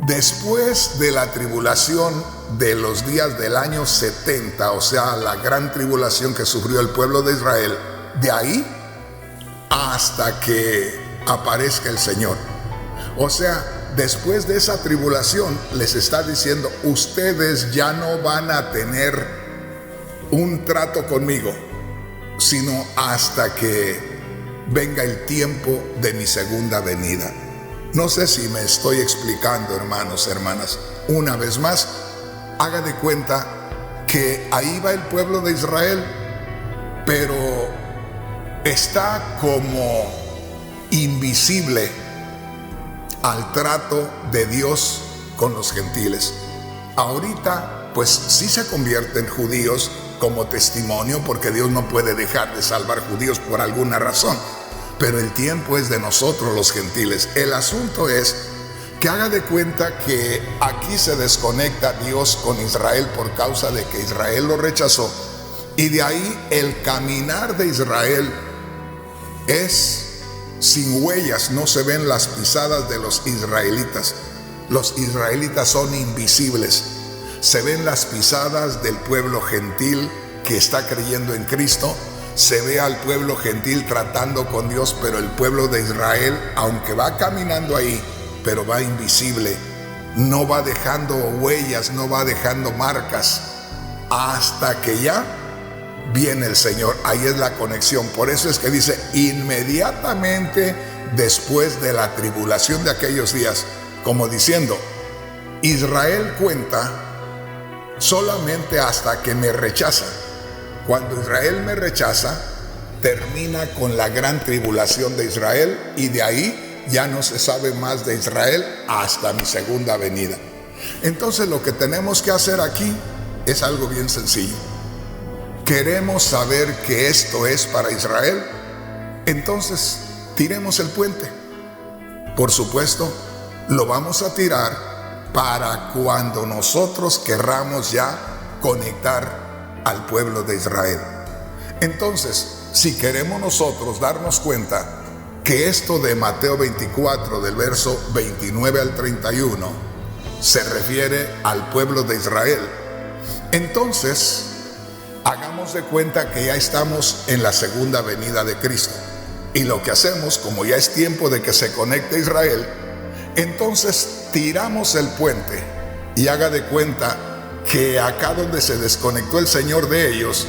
después de la tribulación de los días del año 70, o sea, la gran tribulación que sufrió el pueblo de Israel, de ahí hasta que aparezca el Señor. O sea, después de esa tribulación les está diciendo, ustedes ya no van a tener un trato conmigo, sino hasta que venga el tiempo de mi segunda venida. No sé si me estoy explicando, hermanos, hermanas. Una vez más, haga de cuenta que ahí va el pueblo de Israel, pero está como invisible al trato de Dios con los gentiles. Ahorita pues sí se convierten judíos como testimonio, porque Dios no puede dejar de salvar judíos por alguna razón, pero el tiempo es de nosotros los gentiles. El asunto es que haga de cuenta que aquí se desconecta Dios con Israel por causa de que Israel lo rechazó, y de ahí el caminar de Israel es sin huellas, no se ven las pisadas de los israelitas. Los israelitas son invisibles. Se ven las pisadas del pueblo gentil que está creyendo en Cristo. Se ve al pueblo gentil tratando con Dios, pero el pueblo de Israel, aunque va caminando ahí, pero va invisible. No va dejando huellas, no va dejando marcas, hasta que ya viene el Señor. Ahí es la conexión. Por eso es que dice, inmediatamente después de la tribulación de aquellos días, como diciendo, Israel cuenta solamente hasta que me rechaza. Cuando Israel me rechaza, termina con la gran tribulación de Israel, y de ahí ya no se sabe más de Israel hasta mi segunda venida. Entonces lo que tenemos que hacer aquí es algo bien sencillo. Queremos saber que esto es para Israel, entonces tiremos el puente. Por supuesto, lo vamos a tirar para cuando nosotros querramos ya conectar al pueblo de Israel. Entonces, si queremos nosotros darnos cuenta que esto de Mateo 24, del verso 29 al 31, se refiere al pueblo de Israel, entonces Hagamos de cuenta que ya estamos en la segunda venida de Cristo. Y lo que hacemos, como ya es tiempo de que se conecte Israel, entonces tiramos el puente y haga de cuenta que acá donde se desconectó el Señor de ellos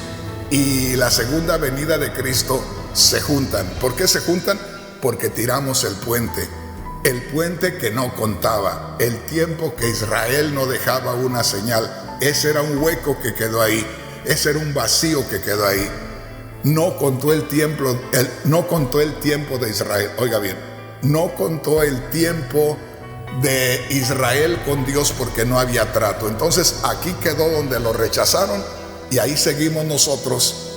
y la segunda venida de Cristo se juntan. ¿Por qué se juntan? Porque tiramos el puente que no contaba, el tiempo que Israel no dejaba una señal. Ese era un hueco que quedó ahí, ese era un vacío que quedó ahí. No contó el tiempo de Israel. Oiga bien, no contó el tiempo de Israel con Dios porque no había trato. Entonces aquí quedó donde lo rechazaron y ahí seguimos nosotros.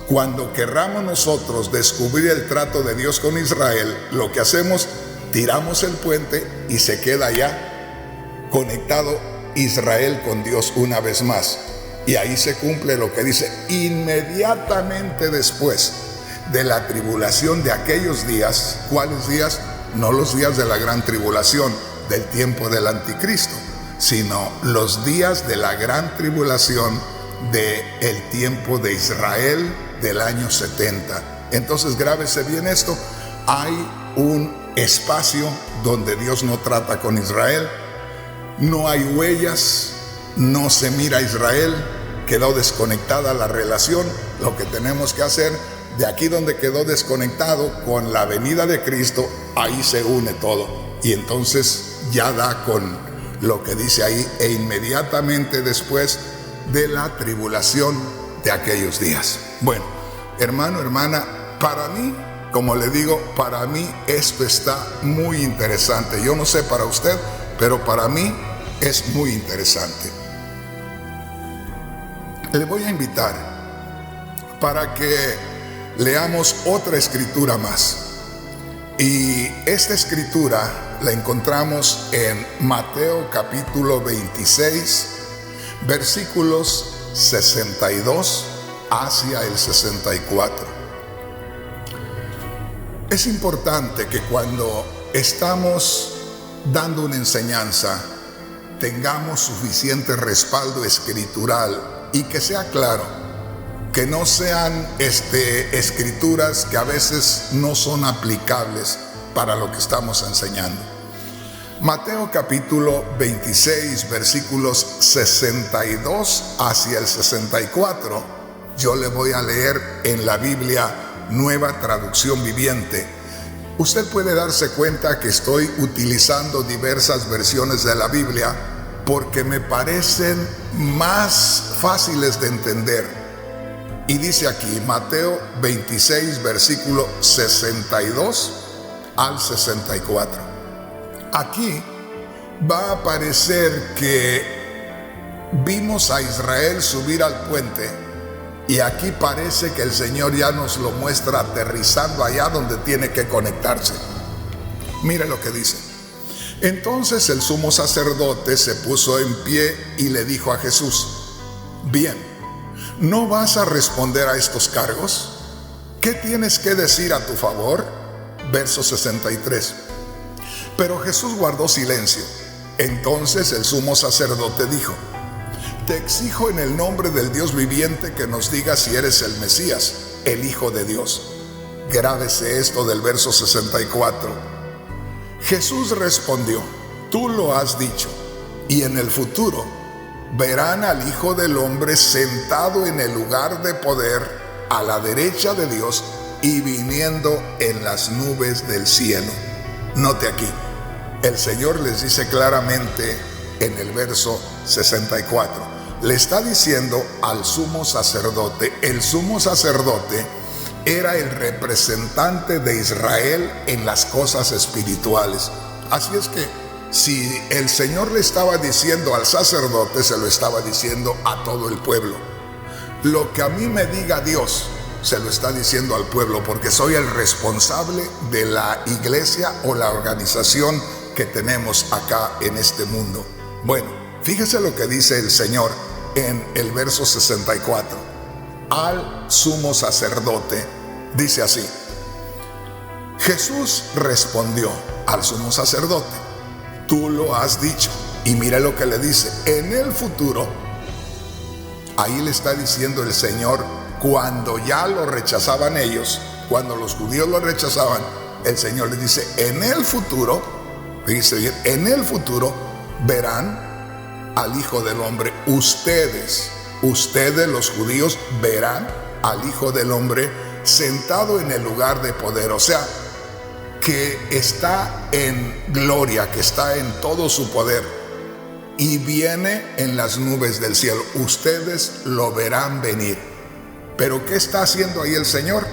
Cuando querramos nosotros descubrir el trato de Dios con Israel, lo que hacemos, tiramos el puente y se queda ya conectado Israel con Dios una vez más. Y ahí se cumple lo que dice: inmediatamente después de la tribulación de aquellos días. ¿Cuáles días? No los días de la gran tribulación del tiempo del anticristo, sino los días de la gran tribulación del tiempo de Israel del año 70. Entonces grábese bien esto: hay un espacio donde Dios no trata con Israel, no hay huellas, no se mira a Israel, quedó desconectada la relación. Lo que tenemos que hacer, de aquí donde quedó desconectado con la venida de Cristo, ahí se une todo. Y entonces ya da con lo que dice ahí: e inmediatamente después de la tribulación de aquellos días. Bueno, hermano, hermana, para mí, como le digo, para mí esto está muy interesante. Yo no sé para usted, pero para mí es muy interesante. Le voy a invitar para que leamos otra escritura más. Y esta escritura la encontramos en Mateo capítulo 26, versículos 62 hacia el 64. Es importante que cuando estamos dando una enseñanza tengamos suficiente respaldo escritural y que sea claro, que no sean escrituras que a veces no son aplicables para lo que estamos enseñando. Mateo capítulo 26, versículos 62 hacia el 64. Yo le voy a leer en la Biblia Nueva Traducción Viviente. Usted puede darse cuenta que estoy utilizando diversas versiones de la Biblia porque me parecen más fáciles de entender. Y dice aquí, Mateo 26, versículo 62 al 64. Aquí va a aparecer que vimos a Israel subir al puente, y aquí parece que el Señor ya nos lo muestra aterrizando allá donde tiene que conectarse. Mire lo que dice: entonces el sumo sacerdote se puso en pie y le dijo a Jesús: bien, ¿no vas a responder a estos cargos? ¿Qué tienes que decir a tu favor? Verso 63. Pero Jesús guardó silencio. Entonces el sumo sacerdote dijo: te exijo en el nombre del Dios viviente que nos digas si eres el Mesías, el Hijo de Dios. Grábese esto del verso 64. Jesús respondió: tú lo has dicho, y en el futuro verán al Hijo del Hombre sentado en el lugar de poder a la derecha de Dios y viniendo en las nubes del cielo. Note aquí, el Señor les dice claramente en el verso 64, le está diciendo al sumo sacerdote. El sumo sacerdote era el representante de Israel en las cosas espirituales. Así es que si el Señor le estaba diciendo al sacerdote, se lo estaba diciendo a todo el pueblo. Lo que a mí me diga Dios, se lo está diciendo al pueblo, porque soy el responsable de la iglesia o la organización que tenemos acá en este mundo. Bueno, fíjese lo que dice el Señor en el verso 64. Al sumo sacerdote, dice así: Jesús respondió al sumo sacerdote: tú lo has dicho. Y mira lo que le dice: en el futuro, ahí le está diciendo el Señor, cuando ya lo rechazaban ellos, cuando los judíos lo rechazaban, el Señor les dice, en el futuro, fíjense bien, en el futuro verán al Hijo del Hombre. Ustedes los judíos verán al Hijo del Hombre sentado en el lugar de poder. O sea, que está en gloria, que está en todo su poder y viene en las nubes del cielo. Ustedes lo verán venir. Pero ¿qué está haciendo ahí el Señor?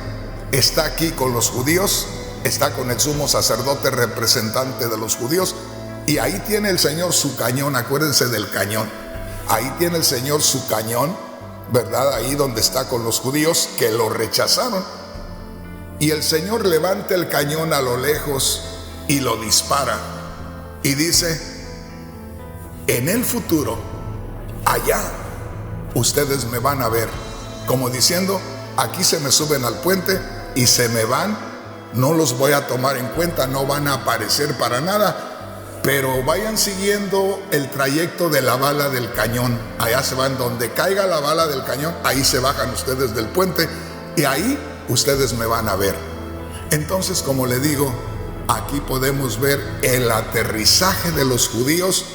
Está aquí con los judíos, está con el sumo sacerdote representante de los judíos, y ahí tiene el Señor su cañón. Acuérdense del cañón. Ahí tiene el Señor su cañón, ¿verdad? Ahí donde está con los judíos que lo rechazaron. Y el Señor levanta el cañón a lo lejos y lo dispara. Y dice, en el futuro, allá, ustedes me van a ver. Como diciendo, aquí se me suben al puente y se me van. No los voy a tomar en cuenta, no van a aparecer para nada. Pero vayan siguiendo el trayecto de la bala del cañón. Allá se van, donde caiga la bala del cañón, ahí se bajan ustedes del puente y ahí ustedes me van a ver. Entonces, como le digo, aquí podemos ver el aterrizaje de los judíos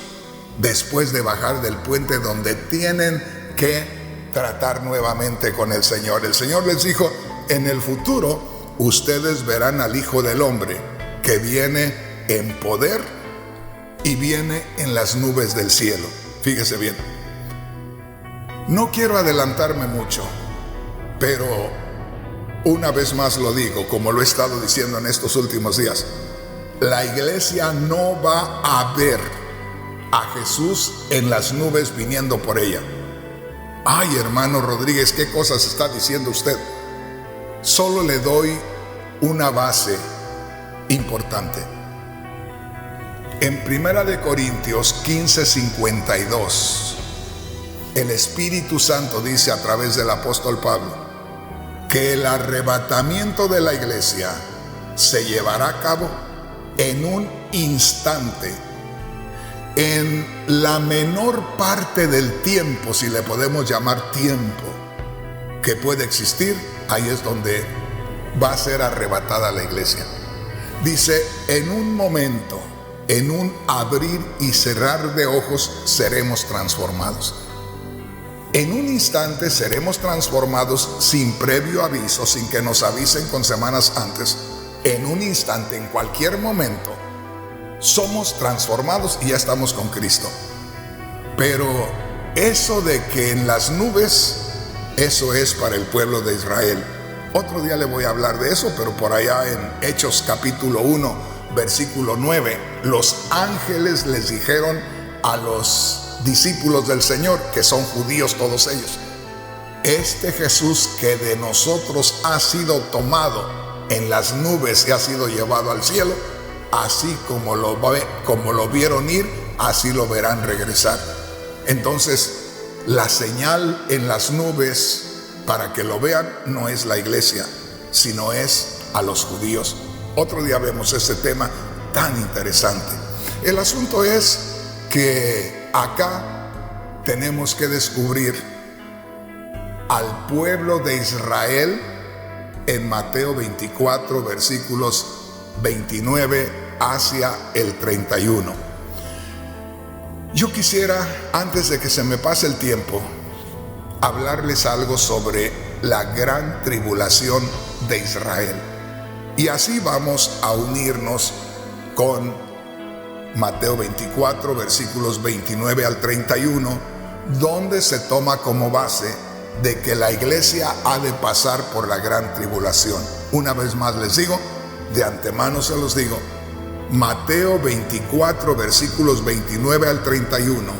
después de bajar del puente, donde tienen que tratar nuevamente con el Señor. El Señor les dijo, en el futuro ustedes verán al Hijo del Hombre que viene en poder y viene en las nubes del cielo. Fíjese bien. No quiero adelantarme mucho, pero una vez más lo digo, como lo he estado diciendo en estos últimos días. La iglesia no va a ver a Jesús en las nubes viniendo por ella. Ay, hermano Rodríguez, ¿qué cosas está diciendo usted? Solo le doy una base importante. En 1 Corintios 15:52, el Espíritu Santo dice a través del apóstol Pablo que el arrebatamiento de la iglesia se llevará a cabo en un instante, en la menor parte del tiempo, si le podemos llamar tiempo, que puede existir. Ahí es donde va a ser arrebatada la iglesia. Dice, en un momento, en un abrir y cerrar de ojos seremos transformados. En un instante seremos transformados sin previo aviso, sin que nos avisen con semanas antes. En un instante, en cualquier momento, somos transformados y ya estamos con Cristo. Pero eso de que en las nubes, eso es para el pueblo de Israel. Otro día le voy a hablar de eso, pero por allá en Hechos capítulo 1, versículo 9, los ángeles les dijeron a los discípulos del Señor, que son judíos todos ellos, este Jesús que de nosotros ha sido tomado en las nubes y ha sido llevado al cielo, así como lo vieron ir, así lo verán regresar. Entonces, la señal en las nubes para que lo vean no es la iglesia, sino es a los judíos. Otro día vemos este tema tan interesante. El asunto es que acá tenemos que descubrir al pueblo de Israel en Mateo 24, versículos 29 hacia el 31. Yo quisiera, antes de que se me pase el tiempo, hablarles algo sobre la gran tribulación de Israel. Y así vamos a unirnos con Mateo 24, versículos 29 al 31, donde se toma como base de que la iglesia ha de pasar por la gran tribulación. Una vez más les digo, de antemano se los digo, Mateo 24, versículos 29 al 31,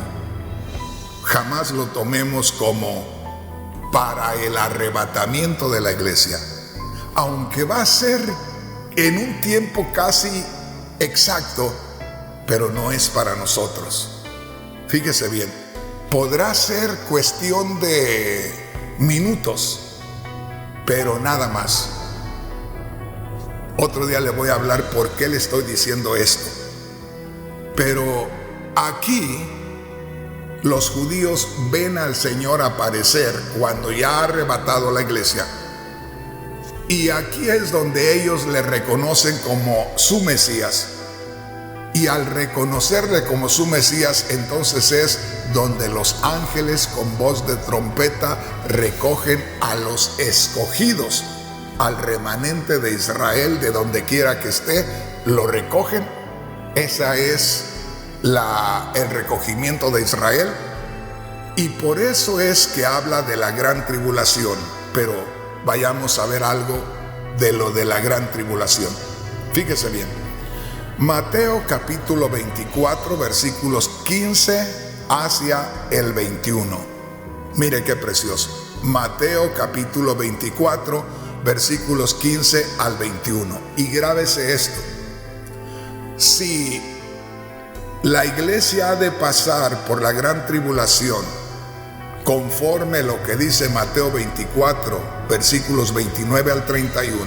jamás lo tomemos como para el arrebatamiento de la iglesia, aunque va a ser en un tiempo casi exacto, pero no es para nosotros. Fíjese bien, podrá ser cuestión de minutos, pero nada más. Otro día le voy a hablar por qué le estoy diciendo esto. Pero aquí los judíos ven al Señor aparecer cuando ya ha arrebatado la iglesia. Y aquí es donde ellos le reconocen como su Mesías. Y al reconocerle como su Mesías, entonces es donde los ángeles con voz de trompeta recogen a los escogidos, al remanente de Israel, de donde quiera que esté, lo recogen. Esa es el recogimiento de Israel. Y por eso es que habla de la gran tribulación. Pero vayamos a ver algo de lo de la gran tribulación. Fíjese bien. Mateo capítulo 24, versículos 15 hacia el 21. Mire qué precioso. Mateo capítulo 24, versículos 15 al 21. Y grábese esto. Si la iglesia ha de pasar por la gran tribulación, conforme lo que dice Mateo 24, versículos 29 al 31,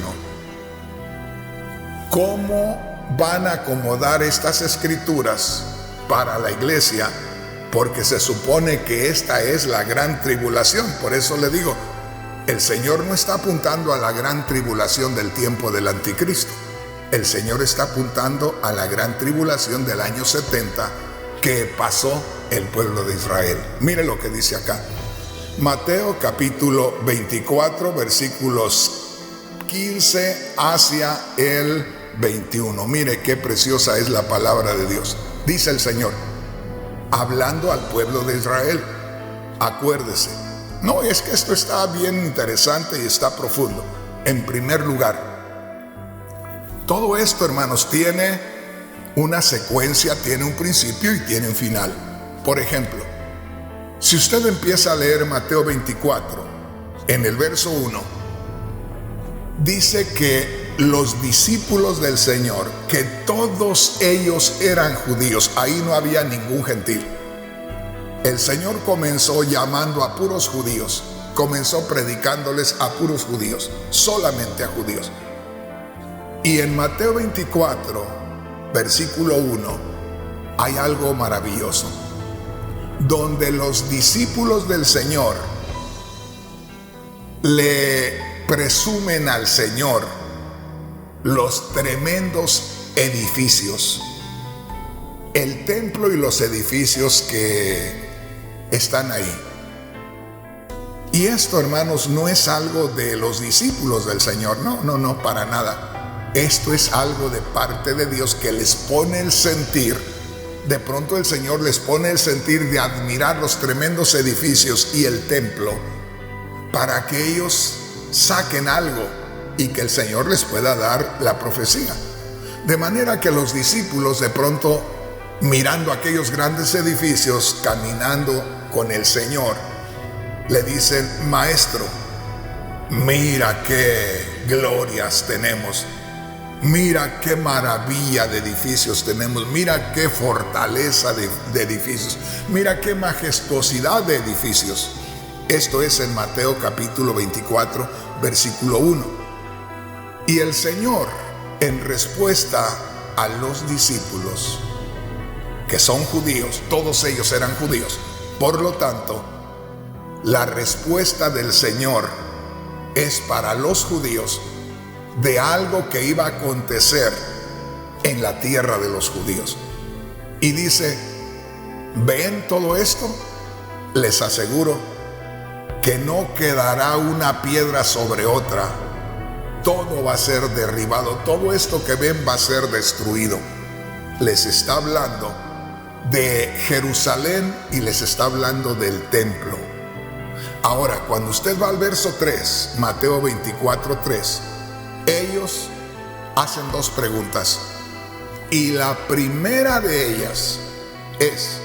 ¿cómo van a acomodar estas escrituras para la iglesia? Porque se supone que esta es la gran tribulación. Por eso le digo, el Señor no está apuntando a la gran tribulación del tiempo del anticristo. El Señor está apuntando a la gran tribulación del año 70 que pasó el pueblo de Israel. Mire lo que dice acá. Mateo capítulo 24, versículos 15 hacia el 21. Mire qué preciosa es la palabra de Dios. Dice el Señor, hablando al pueblo de Israel, acuérdese. No, es que esto está bien interesante y está profundo. En primer lugar, todo esto, hermanos, tiene una secuencia, tiene un principio y tiene un final. Por ejemplo, si usted empieza a leer Mateo 24, en el verso 1, dice que los discípulos del Señor, que todos ellos eran judíos, ahí no había ningún gentil. El Señor comenzó llamando a puros judíos, comenzó predicándoles a puros judíos, solamente a judíos. Y en Mateo 24, versículo 1, hay algo maravilloso, donde los discípulos del Señor le presumen al Señor los tremendos edificios, el templo y los edificios que están ahí. Y esto, hermanos, no es algo de los discípulos del Señor, no, para nada. Esto es algo de parte de Dios que les pone el sentir. De pronto el Señor les pone el sentir de admirar los tremendos edificios y el templo, para que ellos saquen algo y que el Señor les pueda dar la profecía. De manera que los discípulos, de pronto, mirando aquellos grandes edificios, caminando con el Señor, le dicen: Maestro, mira qué glorias tenemos, mira qué maravilla de edificios tenemos, mira qué fortaleza de edificios, mira qué majestuosidad de edificios. Esto es en Mateo capítulo 24, versículo 1. Y el Señor, en respuesta a los discípulos, que son judíos, todos ellos eran judíos, por lo tanto, la respuesta del Señor es para los judíos de algo que iba a acontecer en la tierra de los judíos. Y dice: ¿ven todo esto? Les aseguro que no quedará una piedra sobre otra. Todo va a ser derribado. Todo esto que ven va a ser destruido. Les está hablando de Jerusalén y les está hablando del templo. Ahora, cuando usted va al verso 3, Mateo 24, 3, ellos hacen dos preguntas. Y la primera de ellas es: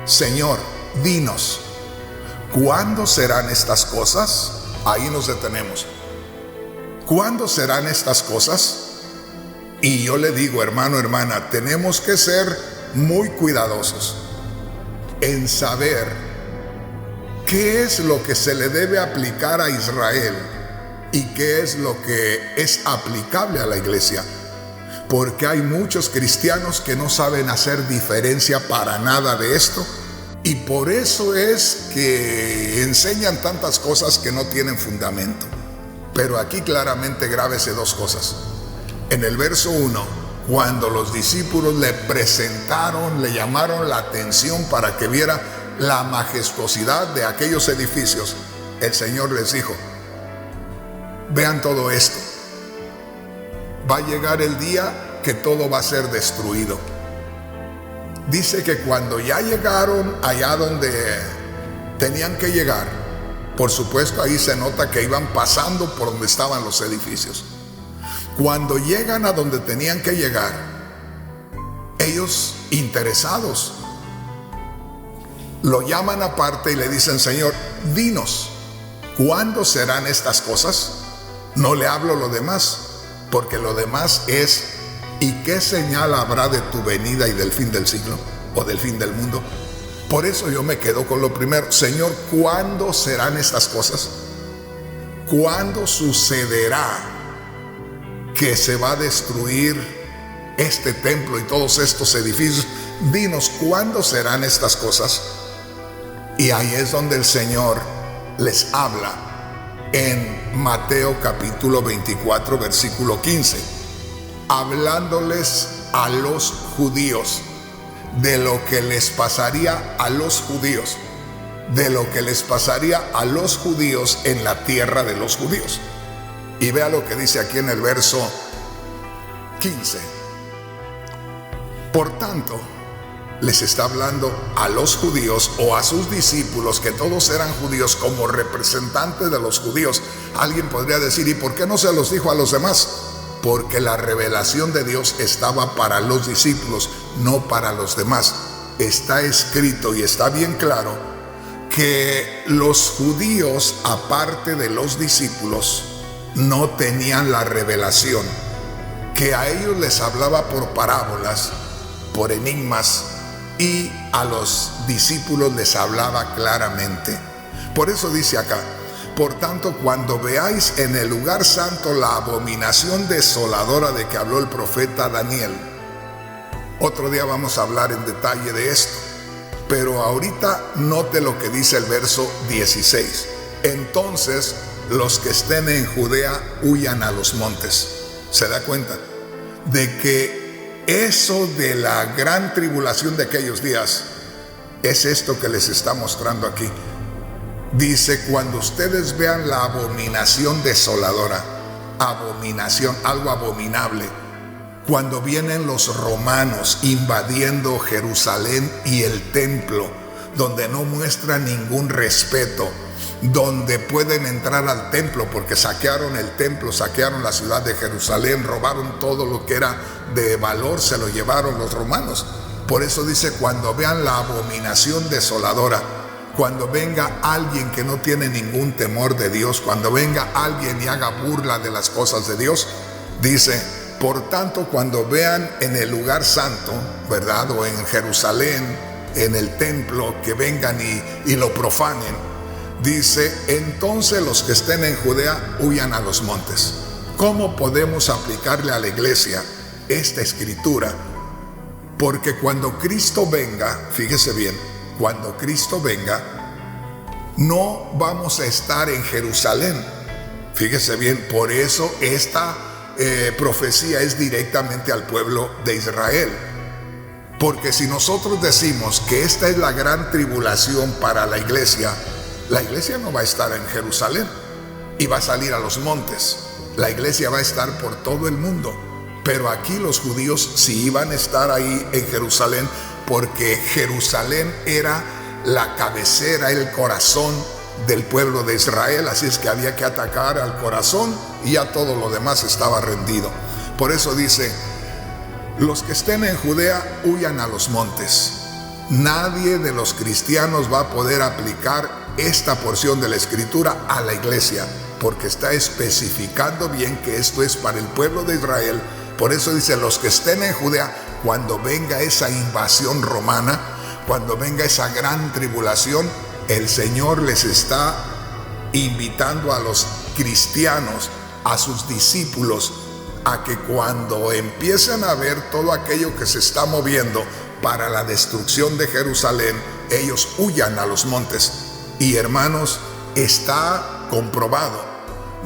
Señor, dinos, ¿cuándo serán estas cosas? Ahí nos detenemos. ¿Cuándo serán estas cosas? Y yo le digo, hermano, hermana, tenemos que ser muy cuidadosos en saber qué es lo que se le debe aplicar a Israel y qué es lo que es aplicable a la iglesia. Porque hay muchos cristianos que no saben hacer diferencia para nada de esto Y por eso es que enseñan tantas cosas que no tienen fundamento. Pero aquí claramente grábese dos cosas. En el verso 1, cuando los discípulos le presentaron, le llamaron la atención para que viera la majestuosidad de aquellos edificios, el Señor les dijo: vean todo esto. Va a llegar el día que todo va a ser destruido. Dice que cuando ya llegaron allá donde tenían que llegar, por supuesto ahí se nota que iban pasando por donde estaban los edificios. Cuando llegan a donde tenían que llegar, ellos interesados lo llaman aparte y le dicen: Señor, dinos, ¿cuándo serán estas cosas? No le hablo lo demás, porque lo demás es: ¿y qué señal habrá de tu venida y del fin del siglo o del fin del mundo? Por eso yo me quedo con lo primero. Señor, ¿cuándo serán estas cosas? ¿Cuándo sucederá que se va a destruir este templo y todos estos edificios? Dinos, ¿cuándo serán estas cosas? Y ahí es donde el Señor les habla en Mateo capítulo 24, versículo 15, hablándoles a los judíos de lo que les pasaría a los judíos, de lo que les pasaría a los judíos en la tierra de los judíos. Y vea lo que dice aquí en el verso 15. Por tanto, les está hablando a los judíos o a sus discípulos, que todos eran judíos, como representantes de los judíos. Alguien podría decir: ¿y por qué no se los dijo a los demás? Porque la revelación de Dios estaba para los discípulos, no para los demás. Está escrito y está bien claro que los judíos, aparte de los discípulos, no tenían la revelación, que a ellos les hablaba por parábolas, por enigmas, y a los discípulos les hablaba claramente. Por eso dice acá: por tanto, cuando veáis en el lugar santo la abominación desoladora de que habló el profeta Daniel. Otro día vamos a hablar en detalle de esto, pero ahorita note lo que dice el verso 16. Entonces los que estén en Judea huyan a los montes. ¿Se da cuenta de que eso de la gran tribulación de aquellos días es esto que les está mostrando aquí? Dice: cuando ustedes vean la abominación desoladora, abominación, algo abominable, cuando vienen los romanos invadiendo Jerusalén y el templo, donde no muestran ningún respeto, donde pueden entrar al templo porque saquearon el templo, saquearon la ciudad de Jerusalén, robaron todo lo que era de valor, se lo llevaron los romanos. Por eso dice: cuando vean la abominación desoladora, cuando venga alguien que no tiene ningún temor de Dios, cuando venga alguien y haga burla de las cosas de Dios, dice: por tanto, cuando vean en el lugar santo, ¿verdad?, o en Jerusalén, en el templo, que vengan y lo profanen, dice: entonces los que estén en Judea huyan a los montes. ¿Cómo podemos aplicarle a la iglesia esta escritura? Porque cuando Cristo venga, fíjese bien, cuando Cristo venga, no vamos a estar en Jerusalén. Fíjese bien, por eso esta profecía es directamente al pueblo de Israel. Porque si nosotros decimos que esta es la gran tribulación para la iglesia no va a estar en Jerusalén y va a salir a los montes. La iglesia va a estar por todo el mundo. Pero aquí los judíos sí iban a estar ahí en Jerusalén, porque Jerusalén era la cabecera, el corazón del pueblo de Israel. Así es que había que atacar al corazón y ya todo lo demás estaba rendido. Por eso dice: los que estén en Judea huyan a los montes. Nadie de los cristianos va a poder aplicar esta porción de la escritura a la iglesia, porque está especificando bien que esto es para el pueblo de Israel. Por eso dice: los que estén en Judea, cuando venga esa invasión romana, cuando venga esa gran tribulación, el Señor les está invitando a los cristianos, a sus discípulos, a que cuando empiecen a ver todo aquello que se está moviendo para la destrucción de Jerusalén, ellos huyan a los montes. Y hermanos, está comprobado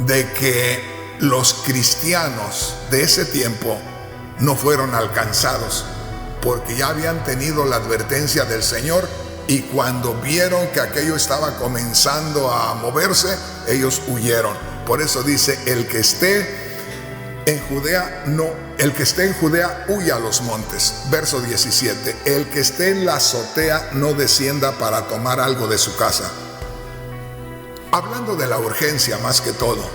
de que los cristianos de ese tiempo no fueron alcanzados, porque ya habían tenido la advertencia del Señor, y cuando vieron que aquello estaba comenzando a moverse, ellos huyeron. Por eso dice, el que esté en Judea, el que esté en Judea huya a los montes. Verso 17, el que esté en la azotea no descienda para tomar algo de su casa. Hablando de la urgencia más que todo,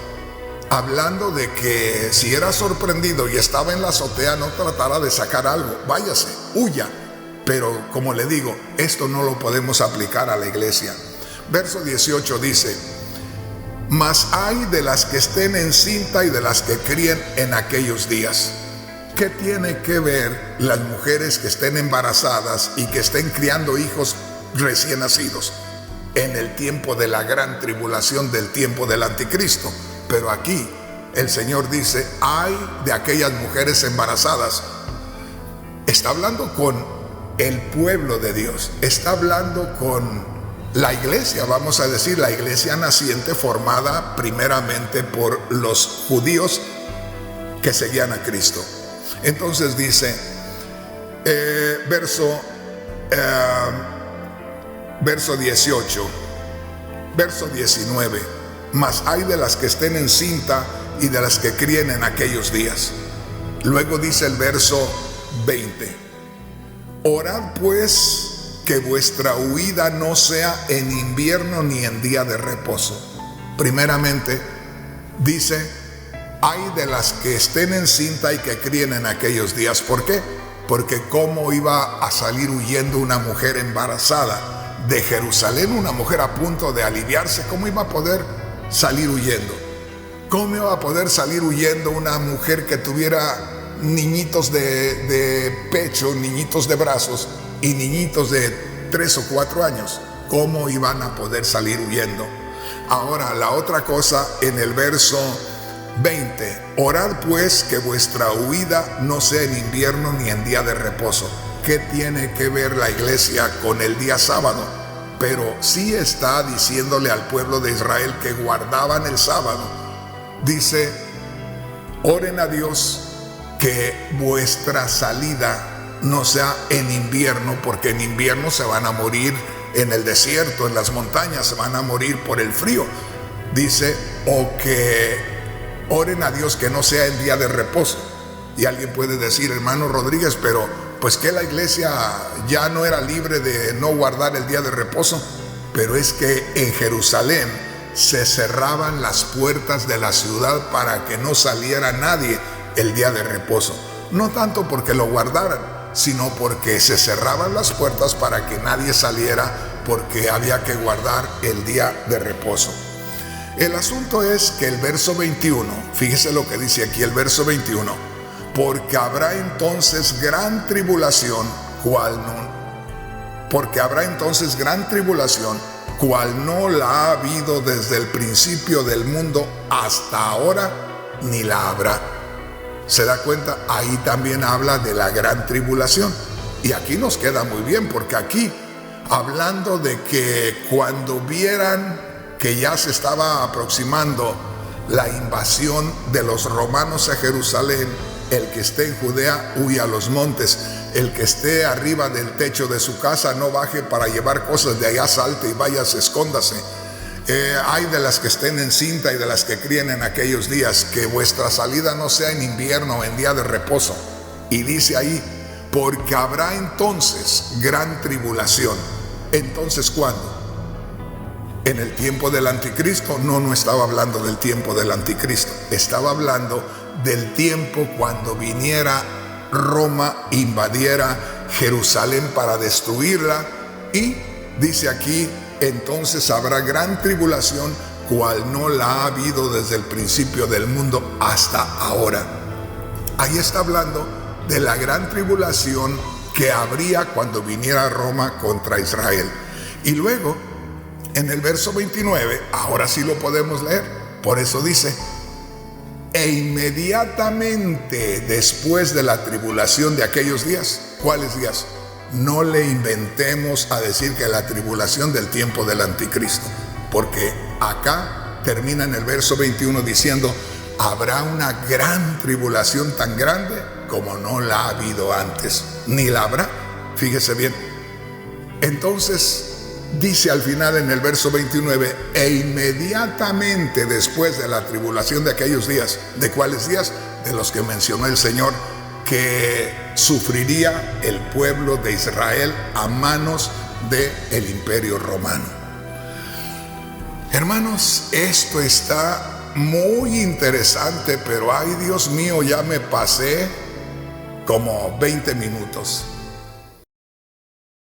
hablando de que si era sorprendido y estaba en la azotea, no tratara de sacar algo, váyase, huya. Pero como le digo, esto no lo podemos aplicar a la iglesia. Verso 18 dice, mas hay de las que estén encinta y de las que críen en aquellos días. ¿Qué tiene que ver las mujeres que estén embarazadas y que estén criando hijos recién nacidos en el tiempo de la gran tribulación, del tiempo del anticristo? Pero aquí el Señor dice, ay de aquellas mujeres embarazadas. Está hablando con el pueblo de Dios, está hablando con la iglesia, vamos a decir, la iglesia naciente formada primeramente por los judíos que seguían a Cristo. Entonces dice, verso 18, verso 19, mas hay de las que estén encinta y de las que críen en aquellos días. Luego dice el verso 20, orad pues que vuestra huida no sea en invierno ni en día de reposo. Primeramente dice, hay de las que estén encinta y que críen en aquellos días. ¿Por qué? Porque cómo iba a salir huyendo una mujer embarazada de Jerusalén, una mujer a punto de aliviarse, ¿cómo iba a poder salir huyendo? ¿Cómo iba a poder salir huyendo una mujer que tuviera niñitos de pecho, niñitos de brazos y niñitos de 3 o 4 años? ¿Cómo iban a poder salir huyendo? Ahora, la otra cosa en el verso 20, orad pues que vuestra huida no sea en invierno ni en día de reposo. ¿Qué tiene que ver la iglesia con el día sábado? Pero sí está diciéndole al pueblo de Israel que guardaban el sábado. Dice, oren a Dios que vuestra salida no sea en invierno, porque en invierno se van a morir en el desierto, en las montañas, se van a morir por el frío. Dice, o que oren a Dios que no sea el día de reposo. Y alguien puede decir, hermano Rodríguez, pero pues que la iglesia ya no era libre de no guardar el día de reposo. Pero es que en Jerusalén se cerraban las puertas de la ciudad para que no saliera nadie el día de reposo. No tanto porque lo guardaran, sino porque se cerraban las puertas para que nadie saliera, porque había que guardar el día de reposo. El asunto es que el verso 21, fíjese lo que dice aquí el verso 21, porque habrá entonces gran tribulación, cual no la ha habido desde el principio del mundo hasta ahora, ni la habrá. ¿Se da cuenta? Ahí también habla de la gran tribulación. Y aquí nos queda muy bien, porque aquí, hablando de que cuando vieran que ya se estaba aproximando la invasión de los romanos a Jerusalén, el que esté en Judea huya a los montes, el que esté arriba del techo de su casa no baje para llevar cosas de allá, salte y váyase, escóndase. Hay de las que estén encinta y de las que críen en aquellos días, que vuestra salida no sea en invierno o en día de reposo. Y dice ahí, porque habrá entonces gran tribulación. Entonces, ¿cuándo? En el tiempo del anticristo. No estaba hablando del tiempo del anticristo, estaba hablando del tiempo cuando viniera Roma, invadiera Jerusalén para destruirla. Y dice aquí, entonces habrá gran tribulación, cual no la ha habido desde el principio del mundo hasta ahora. Ahí está hablando de la gran tribulación que habría cuando viniera Roma contra Israel. Y luego, en el verso 29, ahora sí lo podemos leer. Por eso dice, e inmediatamente después de la tribulación de aquellos días. ¿Cuáles días? no le inventemos a decir que la tribulación del tiempo del anticristo, porque acá termina en el verso 21 diciendo: habrá una gran tribulación tan grande como no la ha habido antes, ni la habrá. Fíjese bien. Entonces dice al final en el verso 29: e inmediatamente después de la tribulación de aquellos días. ¿De cuáles días? De los que mencionó el Señor, que sufriría el pueblo de Israel a manos del imperio romano. Hermanos, esto está muy interesante, pero ay, Dios mío, ya me pasé como 20 minutos.